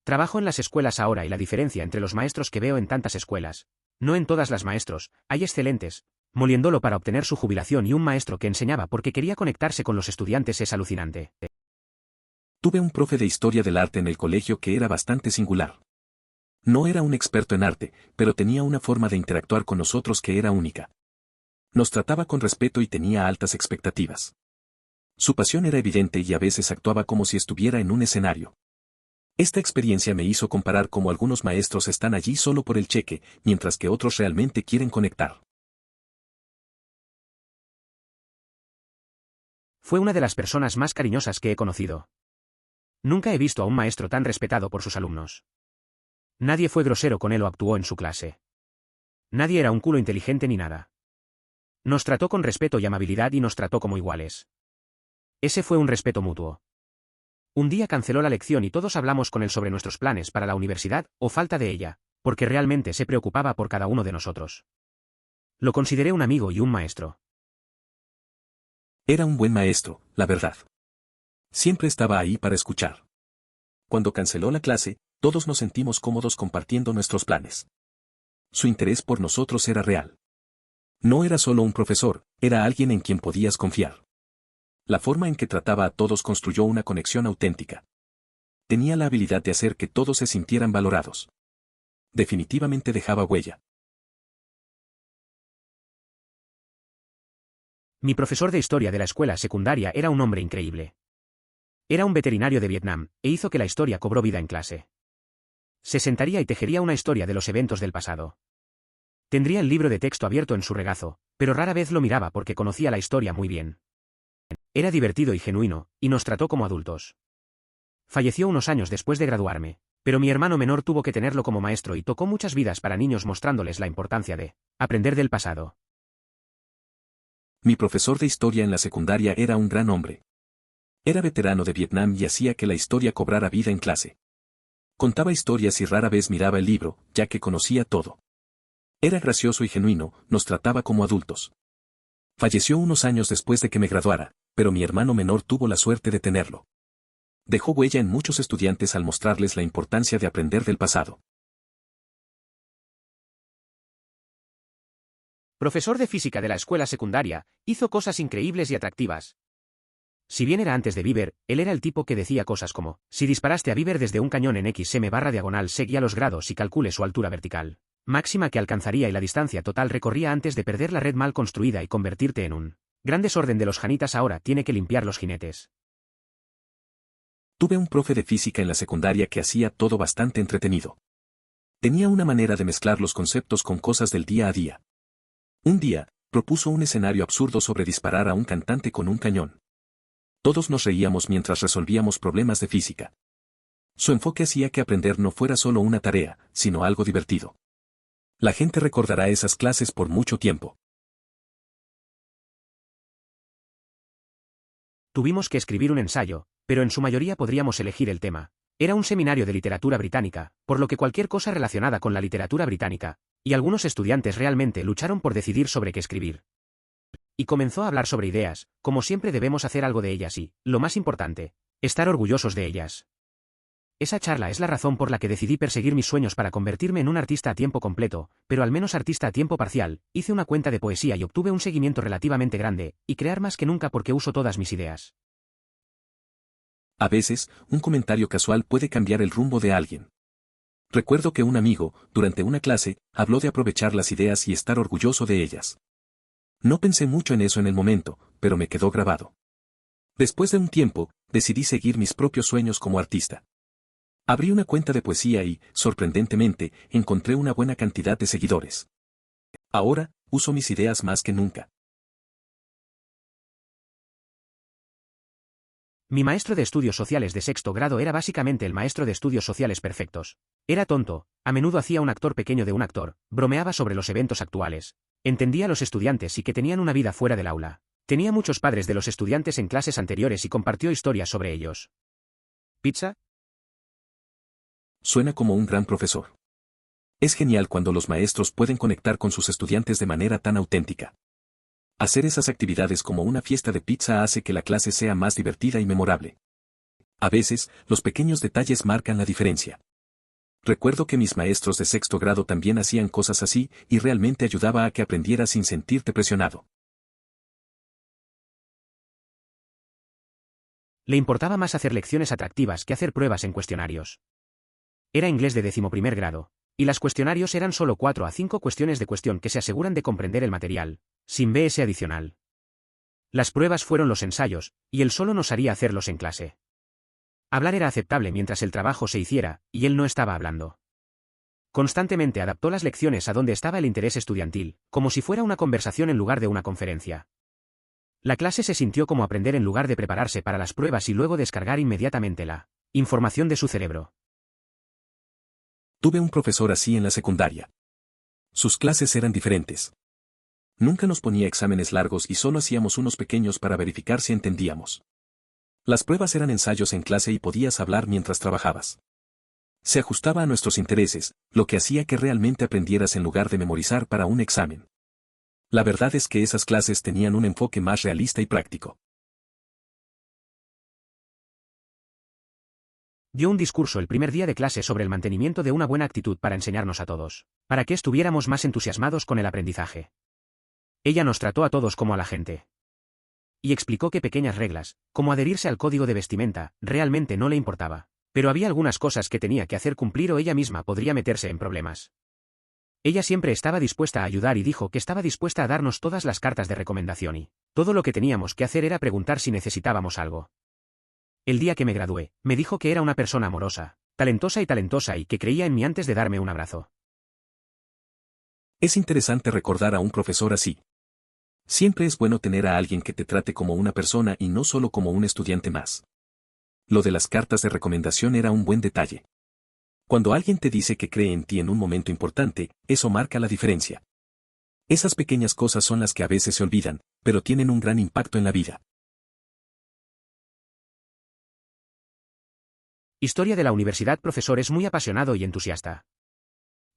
Trabajo en las escuelas ahora y la diferencia entre los maestros que veo en tantas escuelas, no en todas las maestros, hay excelentes, moliéndolo para obtener su jubilación y un maestro que enseñaba porque quería conectarse con los estudiantes es alucinante. Tuve un profe de historia del arte en el colegio que era bastante singular. No era un experto en arte, pero tenía una forma de interactuar con nosotros que era única. Nos trataba con respeto y tenía altas expectativas. Su pasión era evidente y a veces actuaba como si estuviera en un escenario. Esta experiencia me hizo comparar cómo algunos maestros están allí solo por el cheque, mientras que otros realmente quieren conectar. Fue una de las personas más cariñosas que he conocido. Nunca he visto a un maestro tan respetado por sus alumnos. Nadie fue grosero con él o actuó en su clase. Nadie era un culo inteligente ni nada. Nos trató con respeto y amabilidad y nos trató como iguales. Ese fue un respeto mutuo. Un día canceló la lección y todos hablamos con él sobre nuestros planes para la universidad, o falta de ella, porque realmente se preocupaba por cada uno de nosotros. Lo consideré un amigo y un maestro. Era un buen maestro, la verdad. Siempre estaba ahí para escuchar. Cuando canceló la clase, todos nos sentimos cómodos compartiendo nuestros planes. Su interés por nosotros era real. No era solo un profesor, era alguien en quien podías confiar. La forma en que trataba a todos construyó una conexión auténtica. Tenía la habilidad de hacer que todos se sintieran valorados. Definitivamente dejaba huella. Mi profesor de historia de la escuela secundaria era un hombre increíble. Era un veterinario de Vietnam, e hizo que la historia cobró vida en clase. Se sentaría y tejería una historia de los eventos del pasado. Tendría el libro de texto abierto en su regazo, pero rara vez lo miraba porque conocía la historia muy bien. Era divertido y genuino, y nos trató como adultos. Falleció unos años después de graduarme, pero mi hermano menor tuvo que tenerlo como maestro y tocó muchas vidas para niños mostrándoles la importancia de aprender del pasado. Mi profesor de historia en la secundaria era un gran hombre. Era veterano de Vietnam y hacía que la historia cobrara vida en clase. Contaba historias y rara vez miraba el libro, ya que conocía todo. Era gracioso y genuino, nos trataba como adultos. Falleció unos años después de que me graduara, pero mi hermano menor tuvo la suerte de tenerlo. Dejó huella en muchos estudiantes al mostrarles la importancia de aprender del pasado. Profesor de física de la escuela secundaria, hizo cosas increíbles y atractivas. Si bien era antes de Bieber, él era el tipo que decía cosas como, si disparaste a Bieber desde un cañón en XM/diagonal, seguía los grados y calcule su altura vertical máxima que alcanzaría y la distancia total recorría antes de perder la red mal construida y convertirte en un gran desorden de los janitas. Ahora tiene que limpiar los jinetes. Tuve un profe de física en la secundaria que hacía todo bastante entretenido. Tenía una manera de mezclar los conceptos con cosas del día a día. Un día, propuso un escenario absurdo sobre disparar a un cantante con un cañón. Todos nos reíamos mientras resolvíamos problemas de física. Su enfoque hacía que aprender no fuera solo una tarea, sino algo divertido. La gente recordará esas clases por mucho tiempo. Tuvimos que escribir un ensayo, pero en su mayoría podríamos elegir el tema. Era un seminario de literatura británica, por lo que cualquier cosa relacionada con la literatura británica, y algunos estudiantes realmente lucharon por decidir sobre qué escribir. Y comenzó a hablar sobre ideas, como siempre debemos hacer algo de ellas y, lo más importante, estar orgullosos de ellas. Esa charla es la razón por la que decidí perseguir mis sueños para convertirme en un artista a tiempo completo, pero al menos artista a tiempo parcial. Hice una cuenta de poesía y obtuve un seguimiento relativamente grande, y crear más que nunca porque uso todas mis ideas. A veces, un comentario casual puede cambiar el rumbo de alguien. Recuerdo que un amigo, durante una clase, habló de aprovechar las ideas y estar orgulloso de ellas. No pensé mucho en eso en el momento, pero me quedó grabado. Después de un tiempo, decidí seguir mis propios sueños como artista. Abrí una cuenta de poesía y, sorprendentemente, encontré una buena cantidad de seguidores. Ahora, uso mis ideas más que nunca. Mi maestro de estudios sociales de sexto grado era básicamente el maestro de estudios sociales perfectos. Era tonto, a menudo hacía un actor pequeño de un actor, bromeaba sobre los eventos actuales. Entendía a los estudiantes y que tenían una vida fuera del aula. Tenía muchos padres de los estudiantes en clases anteriores y compartió historias sobre ellos. ¿Pizza? Suena como un gran profesor. Es genial cuando los maestros pueden conectar con sus estudiantes de manera tan auténtica. Hacer esas actividades como una fiesta de pizza hace que la clase sea más divertida y memorable. A veces, los pequeños detalles marcan la diferencia. Recuerdo que mis maestros de sexto grado también hacían cosas así y realmente ayudaba a que aprendieras sin sentirte presionado. Le importaba más hacer lecciones atractivas que hacer pruebas en cuestionarios. Era inglés de 11º grado, y las cuestionarios eran solo 4 a 5 cuestiones de cuestión que se aseguran de comprender el material, sin BS adicional. Las pruebas fueron los ensayos, y él solo nos haría hacerlos en clase. Hablar era aceptable mientras el trabajo se hiciera, y él no estaba hablando. Constantemente adaptó las lecciones a donde estaba el interés estudiantil, como si fuera una conversación en lugar de una conferencia. La clase se sintió como aprender en lugar de prepararse para las pruebas y luego descargar inmediatamente la información de su cerebro. Tuve un profesor así en la secundaria. Sus clases eran diferentes. Nunca nos ponía exámenes largos y solo hacíamos unos pequeños para verificar si entendíamos. Las pruebas eran ensayos en clase y podías hablar mientras trabajabas. Se ajustaba a nuestros intereses, lo que hacía que realmente aprendieras en lugar de memorizar para un examen. La verdad es que esas clases tenían un enfoque más realista y práctico. Dio un discurso el primer día de clase sobre el mantenimiento de una buena actitud para enseñarnos a todos, para que estuviéramos más entusiasmados con el aprendizaje. Ella nos trató a todos como a la gente. Y explicó que pequeñas reglas, como adherirse al código de vestimenta, realmente no le importaba, pero había algunas cosas que tenía que hacer cumplir o ella misma podría meterse en problemas. Ella siempre estaba dispuesta a ayudar y dijo que estaba dispuesta a darnos todas las cartas de recomendación y todo lo que teníamos que hacer era preguntar si necesitábamos algo. El día que me gradué, me dijo que era una persona amorosa, talentosa y que creía en mí antes de darme un abrazo. Es interesante recordar a un profesor así. Siempre es bueno tener a alguien que te trate como una persona y no solo como un estudiante más. Lo de las cartas de recomendación era un buen detalle. Cuando alguien te dice que cree en ti en un momento importante, eso marca la diferencia. Esas pequeñas cosas son las que a veces se olvidan, pero tienen un gran impacto en la vida. Historia de la universidad. Profesor es muy apasionado y entusiasta.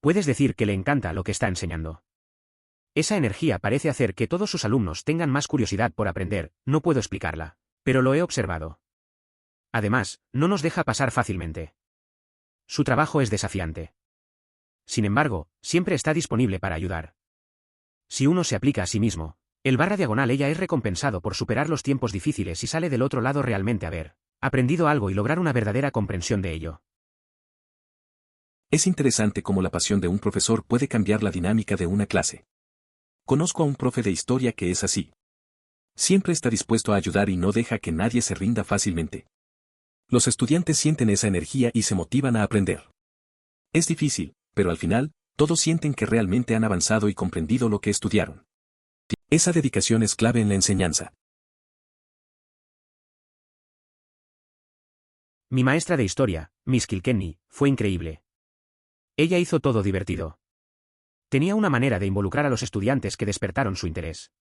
Puedes decir que le encanta lo que está enseñando. Esa energía parece hacer que todos sus alumnos tengan más curiosidad por aprender, no puedo explicarla. Pero lo he observado. Además, no nos deja pasar fácilmente. Su trabajo es desafiante. Sin embargo, siempre está disponible para ayudar. Si uno se aplica a sí mismo, el // ella es recompensado por superar los tiempos difíciles y sale del otro lado realmente haber aprendido algo y lograr una verdadera comprensión de ello. Es interesante cómo la pasión de un profesor puede cambiar la dinámica de una clase. Conozco a un profe de historia que es así. Siempre está dispuesto a ayudar y no deja que nadie se rinda fácilmente. Los estudiantes sienten esa energía y se motivan a aprender. Es difícil, pero al final, todos sienten que realmente han avanzado y comprendido lo que estudiaron. Esa dedicación es clave en la enseñanza. Mi maestra de historia, Miss Kilkenny, fue increíble. Ella hizo todo divertido. Tenía una manera de involucrar a los estudiantes que despertaron su interés.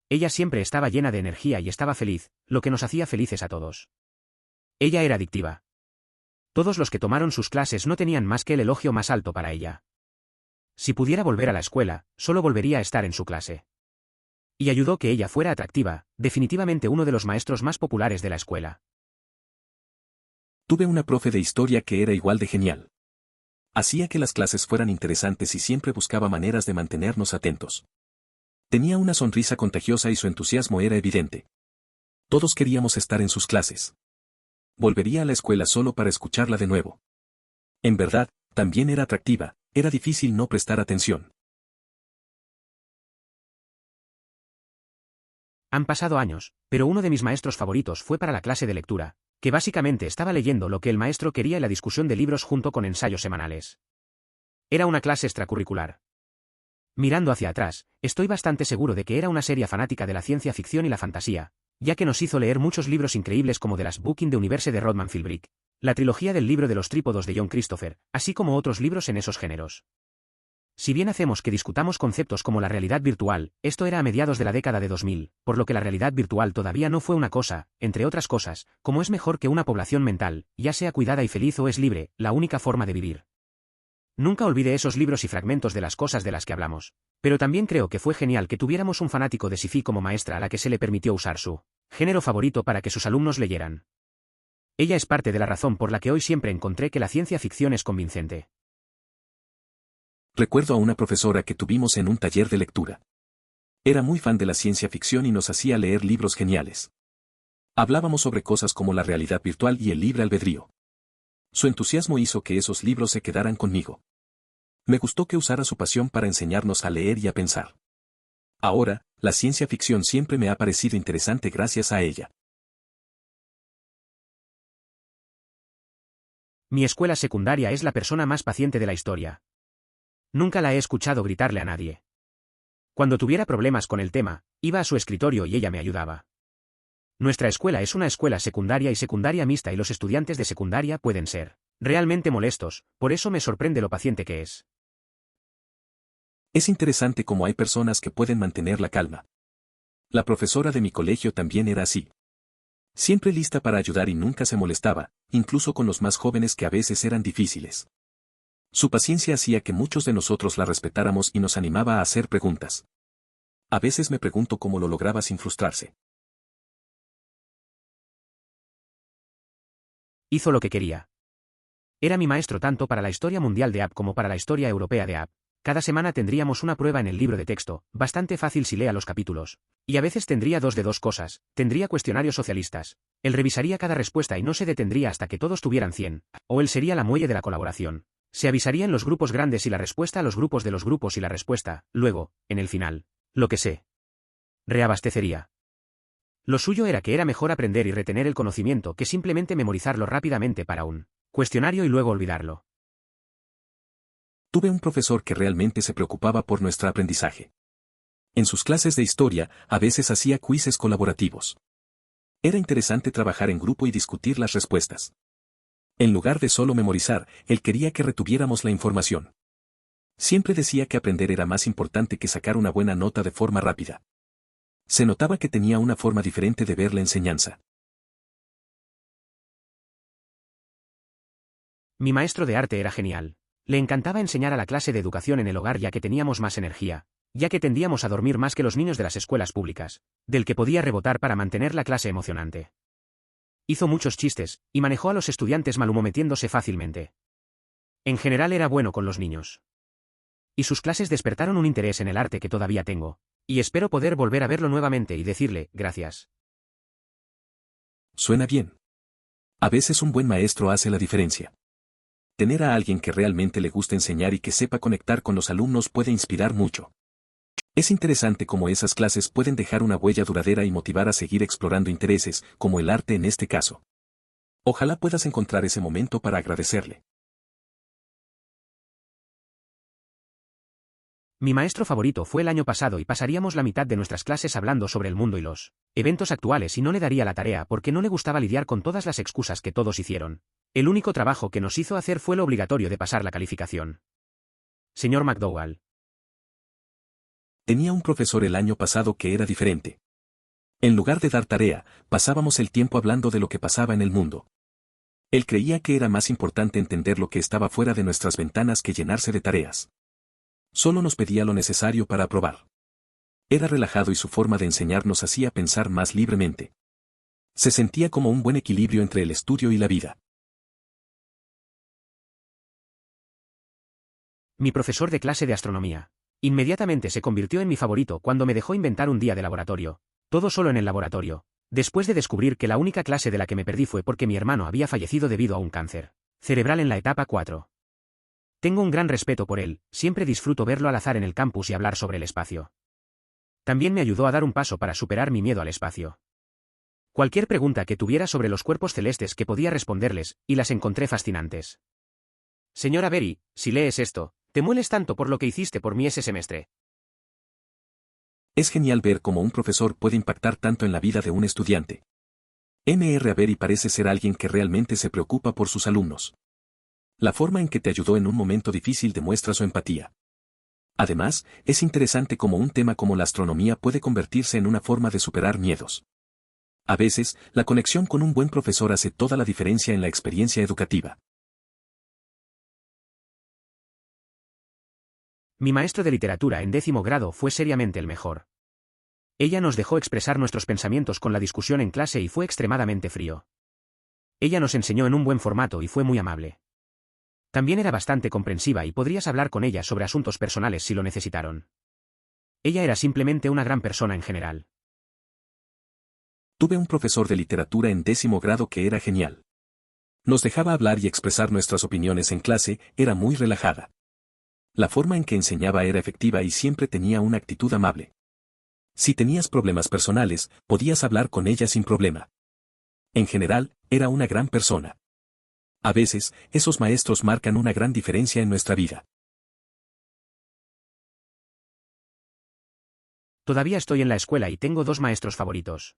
Ella siempre estaba llena de energía y estaba feliz, lo que nos hacía felices a todos. Ella era adictiva. Todos los que tomaron sus clases no tenían más que el elogio más alto para ella. Si pudiera volver a la escuela, solo volvería a estar en su clase. Y ayudó que ella fuera atractiva, definitivamente uno de los maestros más populares de la escuela. Tuve una profe de historia que era igual de genial. Hacía que las clases fueran interesantes y siempre buscaba maneras de mantenernos atentos. Tenía una sonrisa contagiosa y su entusiasmo era evidente. Todos queríamos estar en sus clases. Volvería a la escuela solo para escucharla de nuevo. En verdad, también era atractiva, era difícil no prestar atención. Han pasado años, pero uno de mis maestros favoritos fue para la clase de lectura, que básicamente estaba leyendo lo que el maestro quería y la discusión de libros junto con ensayos semanales. Era una clase extracurricular. Mirando hacia atrás, estoy bastante seguro de que era una seria fanática de la ciencia ficción y la fantasía, ya que nos hizo leer muchos libros increíbles como The Last Book in the Universe de Rodman Philbrick, la trilogía del libro de los trípodos de John Christopher, así como otros libros en esos géneros. Si bien hacemos que discutamos conceptos como la realidad virtual, esto era a mediados de la década de 2000, por lo que la realidad virtual todavía no fue una cosa, entre otras cosas, como es mejor que una población mental, ya sea cuidada y feliz o es libre, la única forma de vivir. Nunca olvidé esos libros y fragmentos de las cosas de las que hablamos. Pero también creo que fue genial que tuviéramos un fanático de sci-fi como maestra a la que se le permitió usar su género favorito para que sus alumnos leyeran. Ella es parte de la razón por la que hoy siempre encontré que la ciencia ficción es convincente. Recuerdo a una profesora que tuvimos en un taller de lectura. Era muy fan de la ciencia ficción y nos hacía leer libros geniales. Hablábamos sobre cosas como la realidad virtual y el libre albedrío. Su entusiasmo hizo que esos libros se quedaran conmigo. Me gustó que usara su pasión para enseñarnos a leer y a pensar. Ahora, la ciencia ficción siempre me ha parecido interesante gracias a ella. Mi escuela secundaria es la persona más paciente de la historia. Nunca la he escuchado gritarle a nadie. Cuando tuviera problemas con el tema, iba a su escritorio y ella me ayudaba. Nuestra escuela es una escuela secundaria y secundaria mixta y los estudiantes de secundaria pueden ser realmente molestos, por eso me sorprende lo paciente que es. Es interesante cómo hay personas que pueden mantener la calma. La profesora de mi colegio también era así. Siempre lista para ayudar y nunca se molestaba, incluso con los más jóvenes que a veces eran difíciles. Su paciencia hacía que muchos de nosotros la respetáramos y nos animaba a hacer preguntas. A veces me pregunto cómo lo lograba sin frustrarse. Hizo lo que quería. Era mi maestro tanto para la historia mundial de AP como para la historia europea de AP. Cada semana tendríamos una prueba en el libro de texto, bastante fácil si lea los capítulos. Y a veces tendría dos de dos cosas, tendría cuestionarios socialistas. Él revisaría cada respuesta y no se detendría hasta que todos tuvieran 100, o él sería la muelle de la colaboración. Se avisaría en los grupos grandes y la respuesta a los grupos de los grupos y la respuesta, luego, en el final, lo que sé. Reabastecería. Lo suyo era que era mejor aprender y retener el conocimiento que simplemente memorizarlo rápidamente para un cuestionario y luego olvidarlo. Tuve un profesor que realmente se preocupaba por nuestro aprendizaje. En sus clases de historia, a veces hacía quizzes colaborativos. Era interesante trabajar en grupo y discutir las respuestas. En lugar de solo memorizar, él quería que retuviéramos la información. Siempre decía que aprender era más importante que sacar una buena nota de forma rápida. Se notaba que tenía una forma diferente de ver la enseñanza. Mi maestro de arte era genial. Le encantaba enseñar a la clase de educación en el hogar ya que teníamos más energía, ya que tendíamos a dormir más que los niños de las escuelas públicas, del que podía rebotar para mantener la clase emocionante. Hizo muchos chistes, y manejó a los estudiantes malhumometiéndose fácilmente. En general era bueno con los niños. Y sus clases despertaron un interés en el arte que todavía tengo, y espero poder volver a verlo nuevamente y decirle, gracias. Suena bien. A veces un buen maestro hace la diferencia. Tener a alguien que realmente le guste enseñar y que sepa conectar con los alumnos puede inspirar mucho. Es interesante cómo esas clases pueden dejar una huella duradera y motivar a seguir explorando intereses, como el arte en este caso. Ojalá puedas encontrar ese momento para agradecerle. Mi maestro favorito fue el año pasado y pasaríamos la mitad de nuestras clases hablando sobre el mundo y los eventos actuales y no le daría la tarea porque no le gustaba lidiar con todas las excusas que todos hicieron. El único trabajo que nos hizo hacer fue lo obligatorio de pasar la calificación. Señor McDowell. Tenía un profesor el año pasado que era diferente. En lugar de dar tarea, pasábamos el tiempo hablando de lo que pasaba en el mundo. Él creía que era más importante entender lo que estaba fuera de nuestras ventanas que llenarse de tareas. Solo nos pedía lo necesario para aprobar. Era relajado y su forma de enseñar nos hacía pensar más libremente. Se sentía como un buen equilibrio entre el estudio y la vida. Mi profesor de clase de astronomía. Inmediatamente se convirtió en mi favorito cuando me dejó inventar un día de laboratorio. Todo solo en el laboratorio. Después de descubrir que la única clase de la que me perdí fue porque mi hermano había fallecido debido a un cáncer cerebral en la etapa 4. Tengo un gran respeto por él, siempre disfruto verlo al azar en el campus y hablar sobre el espacio. También me ayudó a dar un paso para superar mi miedo al espacio. Cualquier pregunta que tuviera sobre los cuerpos celestes que podía responderles, y las encontré fascinantes. Señora Berry, si lees esto, te mueles tanto por lo que hiciste por mí ese semestre. Es genial ver cómo un profesor puede impactar tanto en la vida de un estudiante. Mr. Berry parece ser alguien que realmente se preocupa por sus alumnos. La forma en que te ayudó en un momento difícil demuestra su empatía. Además, es interesante cómo un tema como la astronomía puede convertirse en una forma de superar miedos. A veces, la conexión con un buen profesor hace toda la diferencia en la experiencia educativa. Mi maestro de literatura en 10º grado fue seriamente el mejor. Ella nos dejó expresar nuestros pensamientos con la discusión en clase y fue extremadamente frío. Ella nos enseñó en un buen formato y fue muy amable. También era bastante comprensiva y podrías hablar con ella sobre asuntos personales si lo necesitaron. Ella era simplemente una gran persona en general. Tuve un profesor de literatura en 10º grado que era genial. Nos dejaba hablar y expresar nuestras opiniones en clase, era muy relajada. La forma en que enseñaba era efectiva y siempre tenía una actitud amable. Si tenías problemas personales, podías hablar con ella sin problema. En general, era una gran persona. A veces, esos maestros marcan una gran diferencia en nuestra vida. Todavía estoy en la escuela y tengo 2 maestros favoritos.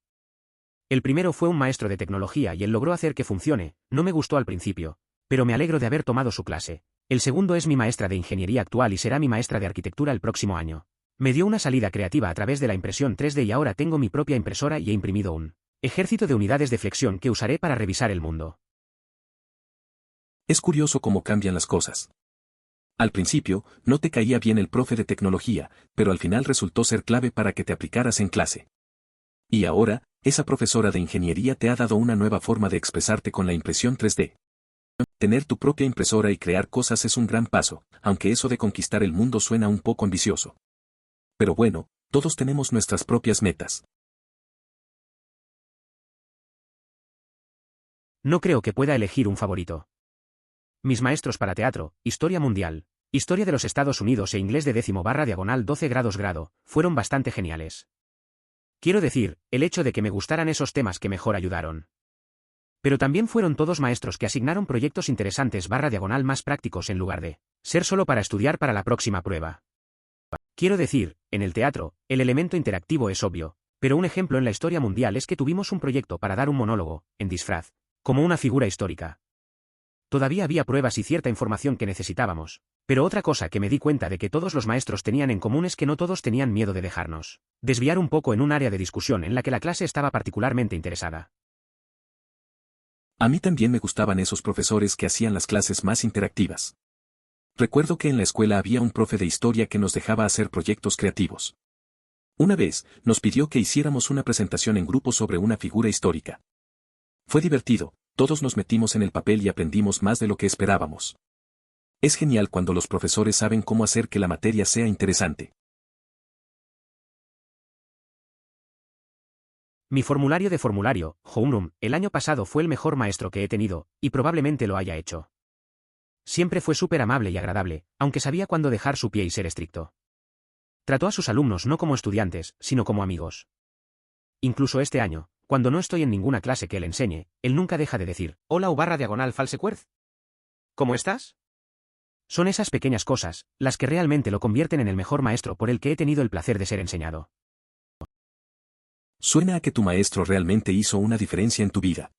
El primero fue un maestro de tecnología y él logró hacer que funcione, no me gustó al principio, pero me alegro de haber tomado su clase. El segundo es mi maestra de ingeniería actual y será mi maestra de arquitectura el próximo año. Me dio una salida creativa a través de la impresión 3D y ahora tengo mi propia impresora y he imprimido un ejército de unidades de flexión que usaré para revisar el mundo. Es curioso cómo cambian las cosas. Al principio, no te caía bien el profe de tecnología, pero al final resultó ser clave para que te aplicaras en clase. Y ahora, esa profesora de ingeniería te ha dado una nueva forma de expresarte con la impresión 3D. Tener tu propia impresora y crear cosas es un gran paso, aunque eso de conquistar el mundo suena un poco ambicioso. Pero bueno, todos tenemos nuestras propias metas. No creo que pueda elegir un favorito. Mis maestros para teatro, historia mundial, historia de los Estados Unidos e inglés de 10/12 grados grado, fueron bastante geniales. Quiero decir, el hecho de que me gustaran esos temas que mejor ayudaron. Pero también fueron todos maestros que asignaron proyectos interesantes /más prácticos en lugar de ser solo para estudiar para la próxima prueba. Quiero decir, en el teatro, el elemento interactivo es obvio, pero un ejemplo en la historia mundial es que tuvimos un proyecto para dar un monólogo, en disfraz, como una figura histórica. Todavía había pruebas y cierta información que necesitábamos, pero otra cosa que me di cuenta de que todos los maestros tenían en común es que no todos tenían miedo de dejarnos desviar un poco en un área de discusión en la que la clase estaba particularmente interesada. A mí también me gustaban esos profesores que hacían las clases más interactivas. Recuerdo que en la escuela había un profe de historia que nos dejaba hacer proyectos creativos. Una vez, nos pidió que hiciéramos una presentación en grupo sobre una figura histórica. Fue divertido, todos nos metimos en el papel y aprendimos más de lo que esperábamos. Es genial cuando los profesores saben cómo hacer que la materia sea interesante. Mi formulario de formulario, Homeroom, el año pasado fue el mejor maestro que he tenido, y probablemente lo haya hecho. Siempre fue súper amable y agradable, aunque sabía cuándo dejar su pie y ser estricto. Trató a sus alumnos no como estudiantes, sino como amigos. Incluso este año, cuando no estoy en ninguna clase que él enseñe, él nunca deja de decir, hola /diagonal falsecuerz. ¿Cómo estás? Son esas pequeñas cosas, las que realmente lo convierten en el mejor maestro por el que he tenido el placer de ser enseñado. Suena a que tu maestro realmente hizo una diferencia en tu vida.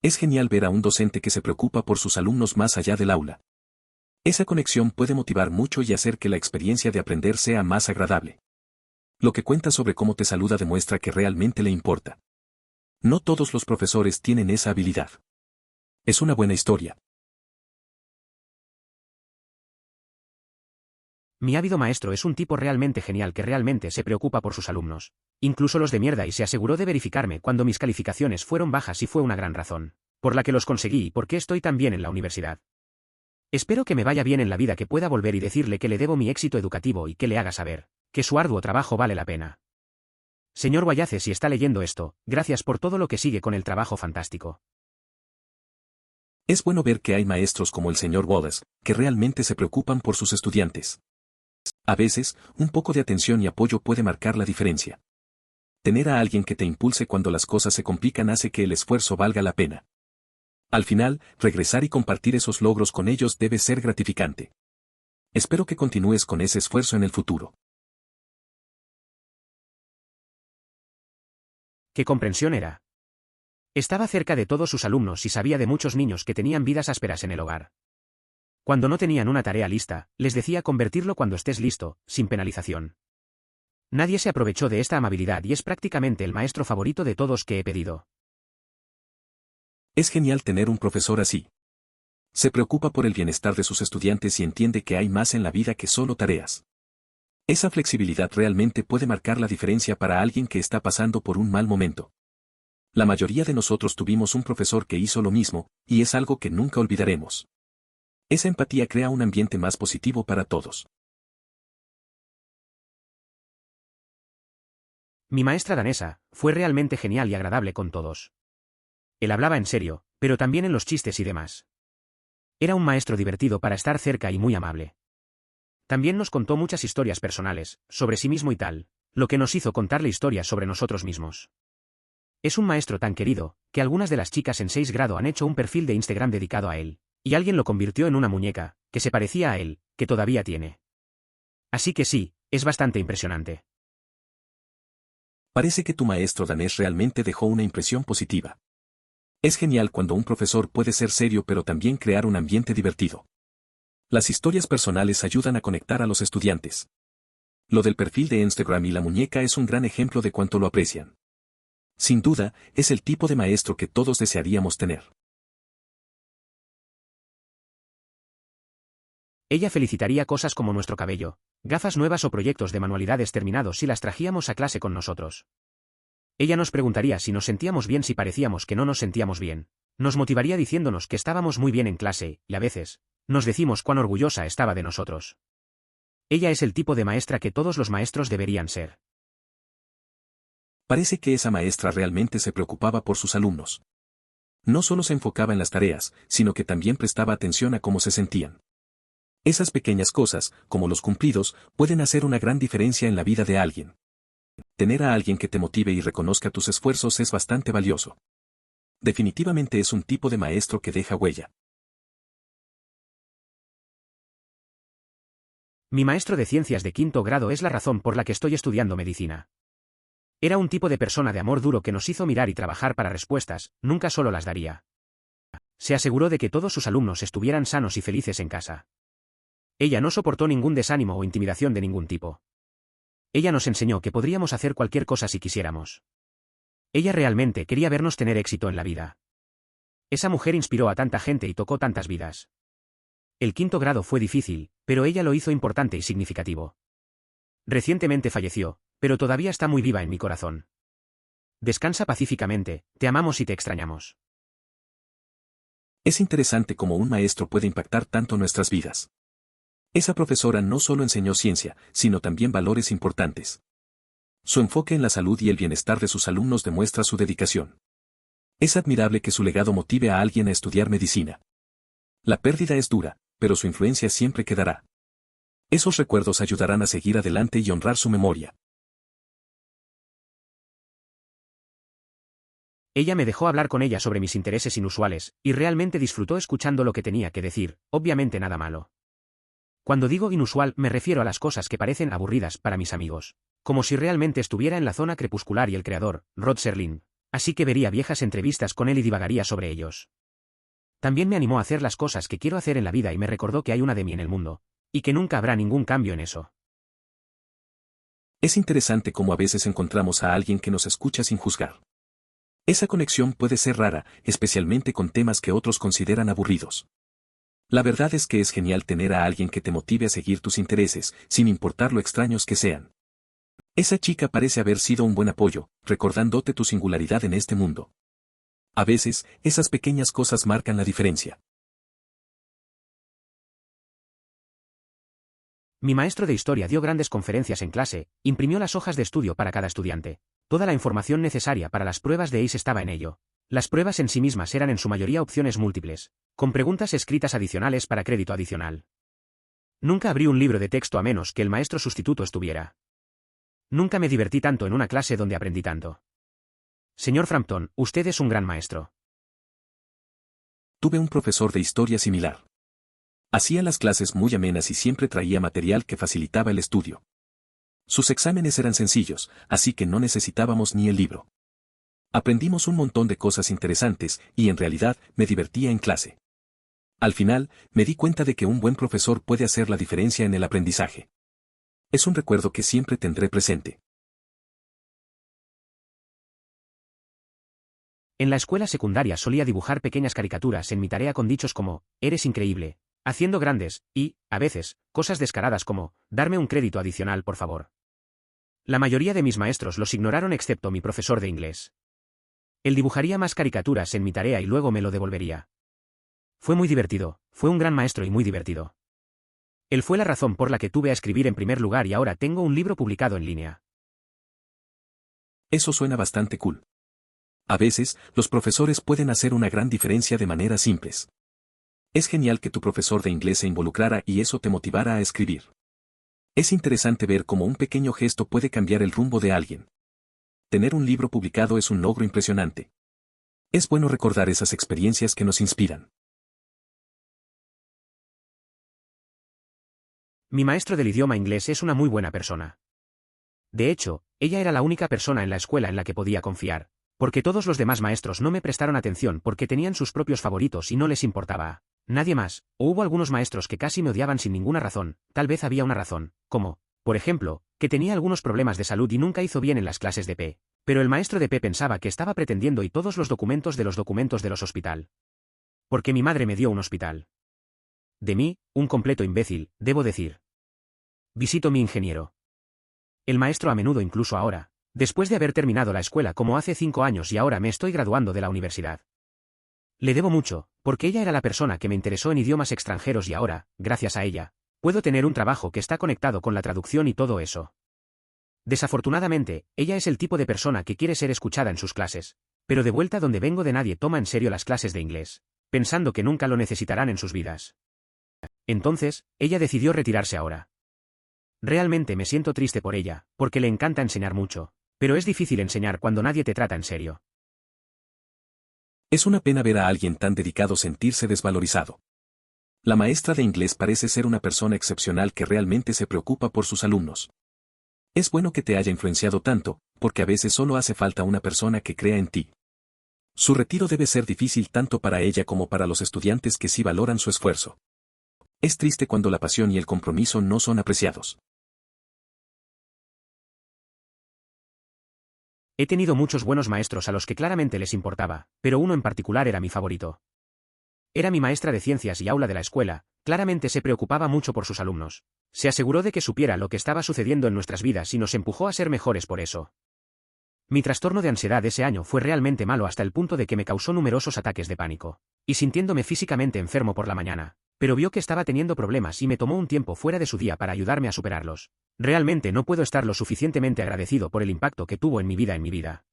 Es genial ver a un docente que se preocupa por sus alumnos más allá del aula. Esa conexión puede motivar mucho y hacer que la experiencia de aprender sea más agradable. Lo que cuenta sobre cómo te saluda demuestra que realmente le importa. No todos los profesores tienen esa habilidad. Es una buena historia. Mi ávido maestro es un tipo realmente genial que realmente se preocupa por sus alumnos. Incluso los de mierda, y se aseguró de verificarme cuando mis calificaciones fueron bajas y fue una gran razón por la que los conseguí y por qué estoy tan bien en la universidad. Espero que me vaya bien en la vida, que pueda volver y decirle que le debo mi éxito educativo y que le haga saber que su arduo trabajo vale la pena. Señor Wallace, si está leyendo esto, gracias por todo lo que sigue con el trabajo fantástico. Es bueno ver que hay maestros como el señor Wallace, que realmente se preocupan por sus estudiantes. A veces, un poco de atención y apoyo puede marcar la diferencia. Tener a alguien que te impulse cuando las cosas se complican hace que el esfuerzo valga la pena. Al final, regresar y compartir esos logros con ellos debe ser gratificante. Espero que continúes con ese esfuerzo en el futuro. ¿Qué comprensión era? Estaba cerca de todos sus alumnos y sabía de muchos niños que tenían vidas ásperas en el hogar. Cuando no tenían una tarea lista, les decía convertirlo cuando estés listo, sin penalización. Nadie se aprovechó de esta amabilidad y es prácticamente el maestro favorito de todos que he pedido. Es genial tener un profesor así. Se preocupa por el bienestar de sus estudiantes y entiende que hay más en la vida que solo tareas. Esa flexibilidad realmente puede marcar la diferencia para alguien que está pasando por un mal momento. La mayoría de nosotros tuvimos un profesor que hizo lo mismo, y es algo que nunca olvidaremos. Esa empatía crea un ambiente más positivo para todos. Mi maestra danesa fue realmente genial y agradable con todos. Él hablaba en serio, pero también en los chistes y demás. Era un maestro divertido para estar cerca y muy amable. También nos contó muchas historias personales, sobre sí mismo y tal, lo que nos hizo contarle historias sobre nosotros mismos. Es un maestro tan querido, que algunas de las chicas en 6 grado han hecho un perfil de Instagram dedicado a él, y alguien lo convirtió en una muñeca, que se parecía a él, que todavía tiene. Así que sí, es bastante impresionante. Parece que tu maestro danés realmente dejó una impresión positiva. Es genial cuando un profesor puede ser serio pero también crear un ambiente divertido. Las historias personales ayudan a conectar a los estudiantes. Lo del perfil de Instagram y la muñeca es un gran ejemplo de cuánto lo aprecian. Sin duda, es el tipo de maestro que todos desearíamos tener. Ella felicitaría cosas como nuestro cabello, gafas nuevas o proyectos de manualidades terminados si las trajíamos a clase con nosotros. Ella nos preguntaría si nos sentíamos bien si parecíamos que no nos sentíamos bien. Nos motivaría diciéndonos que estábamos muy bien en clase, y a veces, nos decimos cuán orgullosa estaba de nosotros. Ella es el tipo de maestra que todos los maestros deberían ser. Parece que esa maestra realmente se preocupaba por sus alumnos. No solo se enfocaba en las tareas, sino que también prestaba atención a cómo se sentían. Esas pequeñas cosas, como los cumplidos, pueden hacer una gran diferencia en la vida de alguien. Tener a alguien que te motive y reconozca tus esfuerzos es bastante valioso. Definitivamente es un tipo de maestro que deja huella. Mi maestro de ciencias de 5º grado es la razón por la que estoy estudiando medicina. Era un tipo de persona de amor duro que nos hizo mirar y trabajar para respuestas, nunca solo las daría. Se aseguró de que todos sus alumnos estuvieran sanos y felices en casa. Ella no soportó ningún desánimo o intimidación de ningún tipo. Ella nos enseñó que podríamos hacer cualquier cosa si quisiéramos. Ella realmente quería vernos tener éxito en la vida. Esa mujer inspiró a tanta gente y tocó tantas vidas. El quinto grado fue difícil, pero ella lo hizo importante y significativo. Recientemente falleció, pero todavía está muy viva en mi corazón. Descansa pacíficamente, te amamos y te extrañamos. Es interesante cómo un maestro puede impactar tanto nuestras vidas. Esa profesora no solo enseñó ciencia, sino también valores importantes. Su enfoque en la salud y el bienestar de sus alumnos demuestra su dedicación. Es admirable que su legado motive a alguien a estudiar medicina. La pérdida es dura, pero su influencia siempre quedará. Esos recuerdos ayudarán a seguir adelante y honrar su memoria. Ella me dejó hablar con ella sobre mis intereses inusuales, y realmente disfrutó escuchando lo que tenía que decir, obviamente nada malo. Cuando digo inusual me refiero a las cosas que parecen aburridas para mis amigos. Como si realmente estuviera en la zona crepuscular y el creador, Rod Serling. Así que vería viejas entrevistas con él y divagaría sobre ellos. También me animó a hacer las cosas que quiero hacer en la vida y me recordó que hay una de mí en el mundo. Y que nunca habrá ningún cambio en eso. Es interesante cómo a veces encontramos a alguien que nos escucha sin juzgar. Esa conexión puede ser rara, especialmente con temas que otros consideran aburridos. La verdad es que es genial tener a alguien que te motive a seguir tus intereses, sin importar lo extraños que sean. Esa chica parece haber sido un buen apoyo, recordándote tu singularidad en este mundo. A veces, esas pequeñas cosas marcan la diferencia. Mi maestro de historia dio grandes conferencias en clase, imprimió las hojas de estudio para cada estudiante. Toda la información necesaria para las pruebas de ACE estaba en ello. Las pruebas en sí mismas eran en su mayoría opciones múltiples, con preguntas escritas adicionales para crédito adicional. Nunca abrí un libro de texto a menos que el maestro sustituto estuviera. Nunca me divertí tanto en una clase donde aprendí tanto. Señor Frampton, usted es un gran maestro. Tuve un profesor de historia similar. Hacía las clases muy amenas y siempre traía material que facilitaba el estudio. Sus exámenes eran sencillos, así que no necesitábamos ni el libro. Aprendimos un montón de cosas interesantes, y en realidad, me divertía en clase. Al final, me di cuenta de que un buen profesor puede hacer la diferencia en el aprendizaje. Es un recuerdo que siempre tendré presente. En la escuela secundaria solía dibujar pequeñas caricaturas en mi tarea con dichos como, eres increíble, haciendo grandes, y, a veces, cosas descaradas como, darme un crédito adicional por favor. La mayoría de mis maestros los ignoraron excepto mi profesor de inglés. Él dibujaría más caricaturas en mi tarea y luego me lo devolvería. Fue muy divertido, fue un gran maestro y muy divertido. Él fue la razón por la que tuve a escribir en primer lugar y ahora tengo un libro publicado en línea. Eso suena bastante cool. A veces, los profesores pueden hacer una gran diferencia de maneras simples. Es genial que tu profesor de inglés se involucrara y eso te motivara a escribir. Es interesante ver cómo un pequeño gesto puede cambiar el rumbo de alguien. Tener un libro publicado es un logro impresionante. Es bueno recordar esas experiencias que nos inspiran. Mi maestro del idioma inglés es una muy buena persona. De hecho, ella era la única persona en la escuela en la que podía confiar, porque todos los demás maestros no me prestaron atención porque tenían sus propios favoritos y no les importaba. Nadie más, o hubo algunos maestros que casi me odiaban sin ninguna razón, tal vez había una razón, como, por ejemplo, que tenía algunos problemas de salud y nunca hizo bien en las clases de P. Pero el maestro de P pensaba que estaba pretendiendo y todos los documentos de los hospital. Porque mi madre me dio un hospital. De mí, un completo imbécil, debo decir. Visito mi ingeniero. El maestro a menudo incluso ahora, después de haber terminado la escuela como hace 5 años y ahora me estoy graduando de la universidad. Le debo mucho, porque ella era la persona que me interesó en idiomas extranjeros y ahora, gracias a ella, puedo tener un trabajo que está conectado con la traducción y todo eso. Desafortunadamente, ella es el tipo de persona que quiere ser escuchada en sus clases, pero de vuelta donde vengo de nadie toma en serio las clases de inglés, pensando que nunca lo necesitarán en sus vidas. Entonces, ella decidió retirarse ahora. Realmente me siento triste por ella, porque le encanta enseñar mucho, pero es difícil enseñar cuando nadie te trata en serio. Es una pena ver a alguien tan dedicado sentirse desvalorizado. La maestra de inglés parece ser una persona excepcional que realmente se preocupa por sus alumnos. Es bueno que te haya influenciado tanto, porque a veces solo hace falta una persona que crea en ti. Su retiro debe ser difícil tanto para ella como para los estudiantes que sí valoran su esfuerzo. Es triste cuando la pasión y el compromiso no son apreciados. He tenido muchos buenos maestros a los que claramente les importaba, pero uno en particular era mi favorito. Era mi maestra de ciencias y aula de la escuela, claramente se preocupaba mucho por sus alumnos. Se aseguró de que supiera lo que estaba sucediendo en nuestras vidas y nos empujó a ser mejores por eso. Mi trastorno de ansiedad ese año fue realmente malo hasta el punto de que me causó numerosos ataques de pánico, y sintiéndome físicamente enfermo por la mañana, pero vio que estaba teniendo problemas y me tomó un tiempo fuera de su día para ayudarme a superarlos. Realmente no puedo estar lo suficientemente agradecido por el impacto que tuvo en mi vida.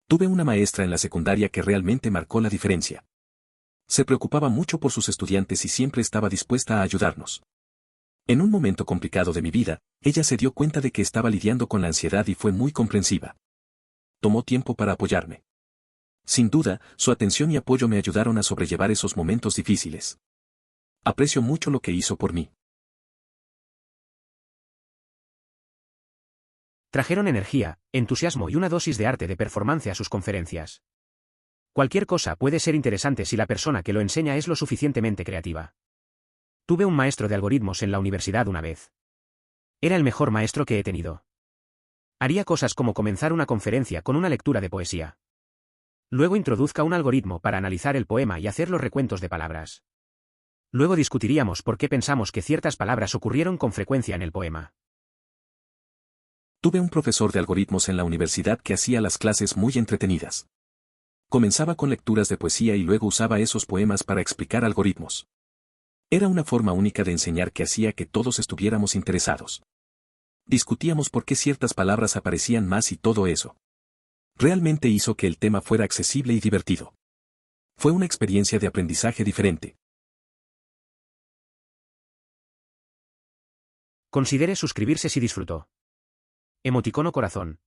Tuve una maestra en la secundaria que realmente marcó la diferencia. Se preocupaba mucho por sus estudiantes y siempre estaba dispuesta a ayudarnos. En un momento complicado de mi vida, ella se dio cuenta de que estaba lidiando con la ansiedad y fue muy comprensiva. Tomó tiempo para apoyarme. Sin duda, su atención y apoyo me ayudaron a sobrellevar esos momentos difíciles. Aprecio mucho lo que hizo por mí. Trajeron energía, entusiasmo y una dosis de arte de performance a sus conferencias. Cualquier cosa puede ser interesante si la persona que lo enseña es lo suficientemente creativa. Tuve un maestro de algoritmos en la universidad una vez. Era el mejor maestro que he tenido. Haría cosas como comenzar una conferencia con una lectura de poesía. Luego introduzca un algoritmo para analizar el poema y hacer los recuentos de palabras. Luego discutiríamos por qué pensamos que ciertas palabras ocurrieron con frecuencia en el poema. Tuve un profesor de algoritmos en la universidad que hacía las clases muy entretenidas. Comenzaba con lecturas de poesía y luego usaba esos poemas para explicar algoritmos. Era una forma única de enseñar que hacía que todos estuviéramos interesados. Discutíamos por qué ciertas palabras aparecían más y todo eso. Realmente hizo que el tema fuera accesible y divertido. Fue una experiencia de aprendizaje diferente. Considere suscribirse si disfrutó. Emoticono corazón.